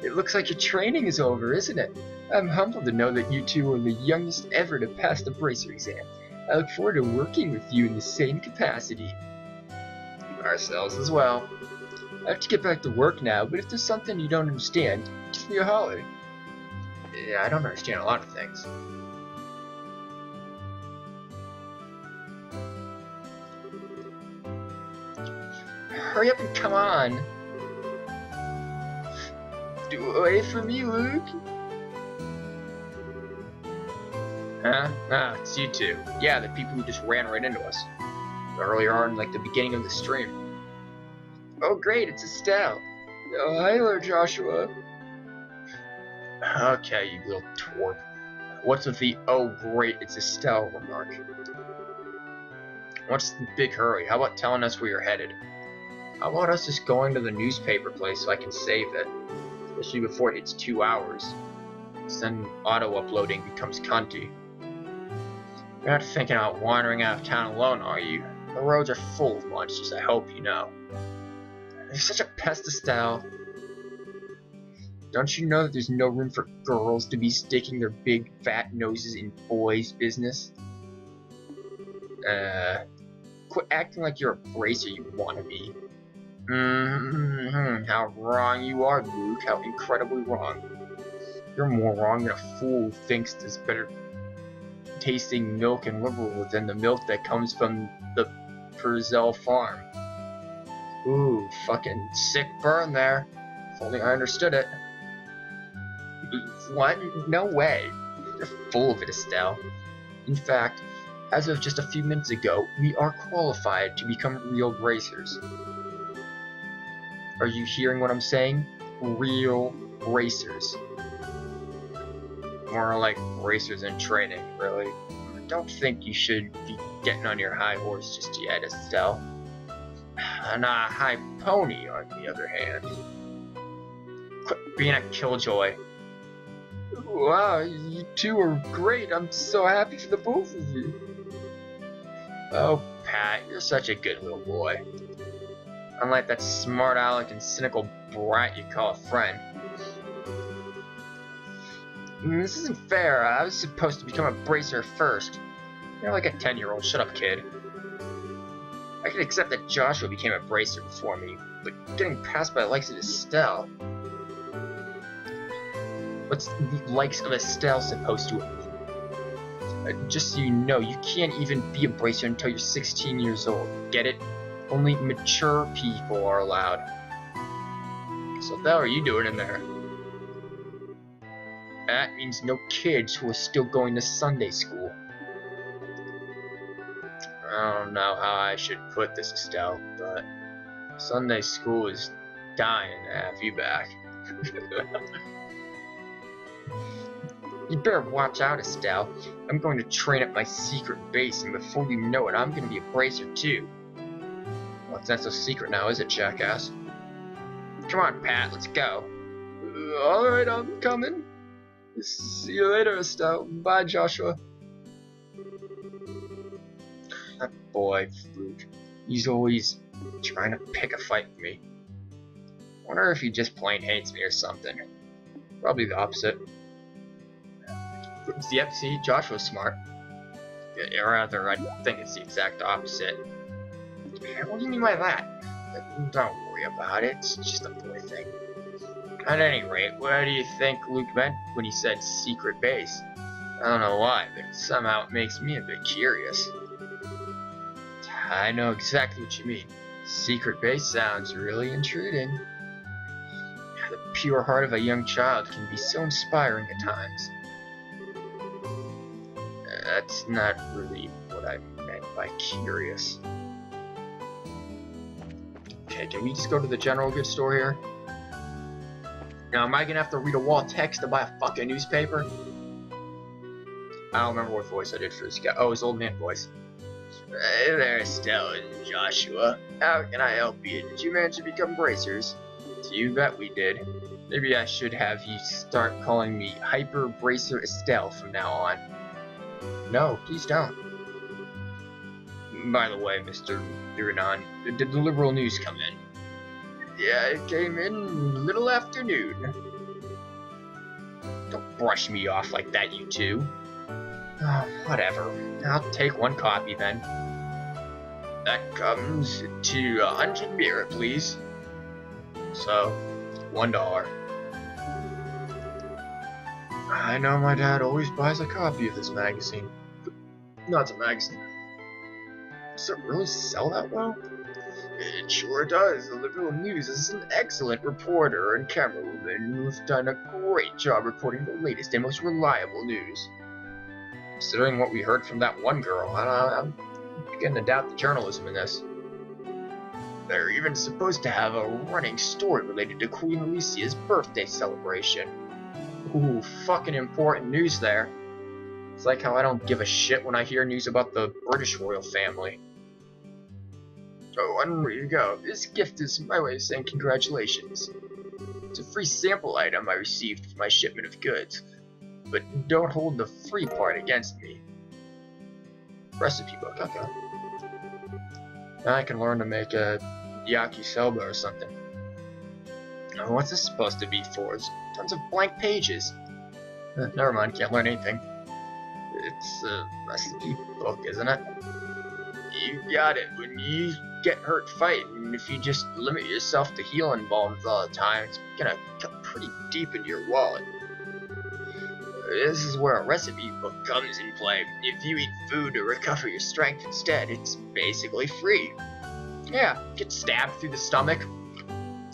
It looks like your training is over, isn't it? I'm humbled to know that you two are the youngest ever to pass the bracer exam. I look forward to working with you in the same capacity. Ourselves as well. I have to get back to work now, but if there's something you don't understand, give me a holler. Yeah, I don't understand a lot of things. Hurry up and come on. Wait for me, Luke. Huh? Ah, it's you two. Yeah, the people who just ran right into us. Earlier on, like the beginning of the stream. Oh great, it's Estelle. Oh, hi there, Joshua. Okay, you little twerp. What's with the oh great, it's Estelle remark? What's the big hurry? How about telling us where you're headed? How about us just going to the newspaper place so I can save it? Especially before it hits 2 hours. Then auto-uploading becomes cunty. You're not thinking about wandering out of town alone, are you? The roads are full of monsters, I hope you know. You're such a pest, Estelle. Don't you know that there's no room for girls to be sticking their big fat noses in boys' business? Quit acting like you're a bracer, you wannabe. How wrong you are, Luke. How incredibly wrong. You're more wrong than a fool who thinks there's better tasting milk and liberal than the milk that comes from the Purcell farm. Ooh, fucking sick burn there. If only I understood it. What? No way. You're full of it, Estelle. In fact, as of just a few minutes ago, we are qualified to become real bracers. Are you hearing what I'm saying? Real bracers. More like bracers in training, really. I don't think you should be getting on your high horse just yet, Estelle. And a high pony, on the other hand. Quit being a killjoy. Wow, you two are great. I'm so happy for the both of you. Oh, Pat, you're such a good little boy. Unlike that smart aleck and cynical brat you call a friend. This isn't fair. I was supposed to become a bracer first. You're like a 10-year-old. Shut up, kid. I can accept that Joshua became a bracer before me, but getting passed by the likes of Estelle... What's the likes of Estelle supposed to mean? Just so you know, you can't even be a bracer until you're 16 years old. Get it? Only mature people are allowed. So what the hell are you doing in there? That means no kids who are still going to Sunday school. I don't know how I should put this, Estelle, but Sunday school is dying to have you back. You better watch out, Estelle. I'm going to train at my secret base, and before you know it, I'm going to be a bracer too. Well, it's not so secret now, is it, jackass? Come on, Pat, let's go. Alright, I'm coming. See you later, Estelle. Bye, Joshua. That boy, Luke. He's always trying to pick a fight with me. Wonder if he just plain hates me or something. Probably the opposite. Yep, see, Joshua's smart. Or rather, I think it's the exact opposite. What do you mean by that? Don't worry about it, it's just a boy thing. At any rate, what do you think Luke meant when he said secret base? I don't know why, but somehow it makes me a bit curious. I know exactly what you mean. Secret base sounds really intriguing. The pure heart of a young child can be so inspiring at times. That's not really what I meant by curious. Okay, can we just go to the general goods store here? Now, am I gonna have to read a wall of text to buy a fucking newspaper? I don't remember what voice I did for this guy. Oh, his old man voice. Hey there, Estelle and Joshua. How can I help you? Did you manage to become bracers? You bet we did. Maybe I should have you start calling me Hyper Bracer Estelle from now on. No, please don't. By the way, Mr. Iranon, did the liberal news come in? Yeah, it came in a little afternoon. Don't brush me off like that, you two. Oh, whatever. I'll take one copy then. That comes to 100 mirror, please. So, $1. I know my dad always buys a copy of this magazine. No, it's a magazine. Does it really sell that well? It sure does. The Liberal News is an excellent reporter and camerawoman who's done a great job reporting the latest and most reliable news. Considering what we heard from that one girl, I'm beginning to doubt the journalism in this. They're even supposed to have a running story related to Queen Alicia's birthday celebration. Ooh, fucking important news there. It's like how I don't give a shit when I hear news about the British royal family. Oh, and there you go. This gift is my way of saying congratulations. It's a free sample item I received for my shipment of goods. But don't hold the free part against me. Recipe book, okay. Now I can learn to make a yakisoba or something. Oh, what's this supposed to be for? It's tons of blank pages. Never mind, can't learn anything. It's a recipe book, isn't it? You got it. When you get hurt fighting, if you just limit yourself to healing balms all the time, it's gonna cut pretty deep into your wallet. This is where a recipe book comes in play. If you eat food to recover your strength instead, it's basically free. Yeah, get stabbed through the stomach.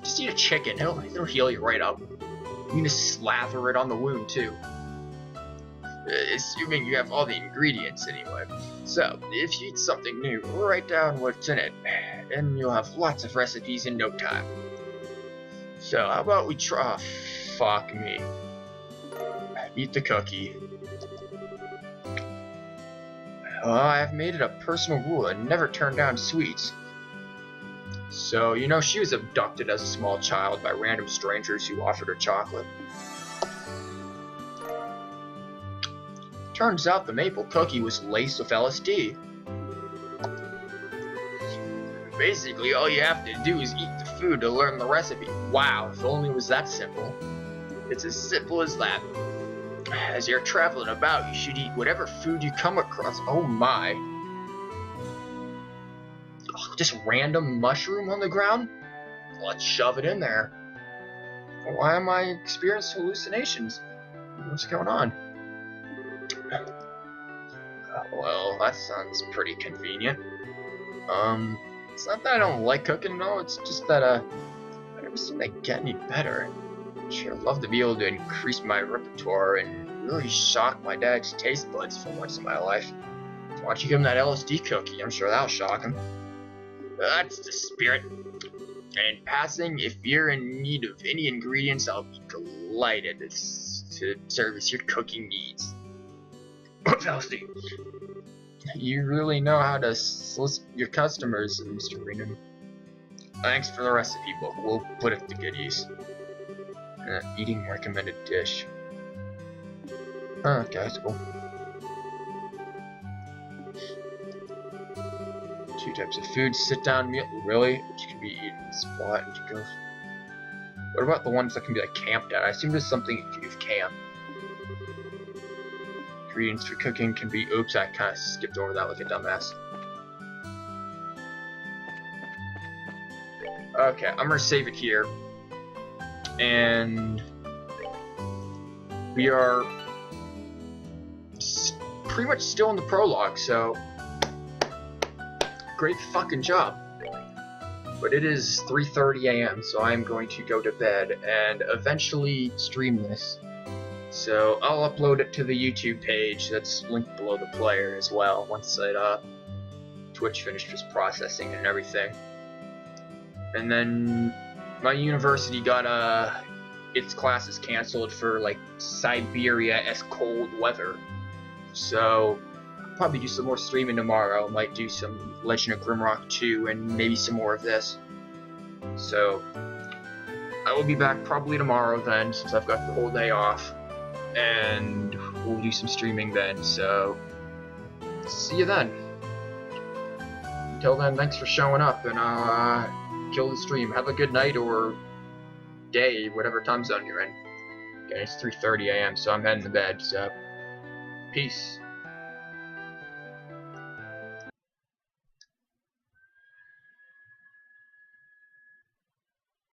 Just eat a chicken, it'll heal you right up. You can just slather it on the wound too. Assuming you have all the ingredients anyway. So, if you eat something new, write down what's in it, and you'll have lots of recipes in no time. So, how about we try... Oh, fuck me. Eat the cookie. I've made it a personal rule to never turn down sweets. So, you know, she was abducted as a small child by random strangers who offered her chocolate. Turns out the maple cookie was laced with LSD. Basically, all you have to do is eat the food to learn the recipe. Wow, if only it was that simple. It's as simple as that. As you're traveling about, you should eat whatever food you come across. Oh my. Oh, just random mushroom on the ground? Let's shove it in there. Why am I experiencing hallucinations? What's going on? Well, that sounds pretty convenient. It's not that I don't like cooking, no, it's just that, I never seem to get any better. Sure, I'd love to be able to increase my repertoire and really shock my dad's taste buds for once in my life. Why don't you give him that LSD cookie? I'm sure that'll shock him. That's the spirit. And in passing, if you're in need of any ingredients, I'll be delighted to service your cooking needs. LSD. You really know how to solicit your customers, Mr. Renan. Thanks for the recipe book. We'll put it to good use. Eating recommended dish. Okay, that's cool. 2 types of food. Sit-down meal. Really? Which can be eaten in the spot. What about the ones that can be like camped at? I assume there's something you can do with camp. Ingredients for cooking can be. Oops, I kind of skipped over that like a dumbass. Okay, I'm gonna save it here. And we are pretty much still in the prologue, so great fucking job. But it is 3:30 a.m., so I'm going to go to bed and eventually stream this. So I'll upload it to the YouTube page that's linked below the player as well, once Twitch finishes processing and everything. And then my university got its classes canceled for like Siberia-esque cold weather. So I'll probably do some more streaming tomorrow. Might do some Legend of Grimrock 2 and maybe some more of this. So I will be back probably tomorrow then, since I've got the whole day off. And we'll do some streaming then, so see you then. Until then, thanks for showing up, and kill the stream. Have a good night or day, whatever time zone you're in. Okay, it's 3:30 a.m., so I'm heading to bed, so peace.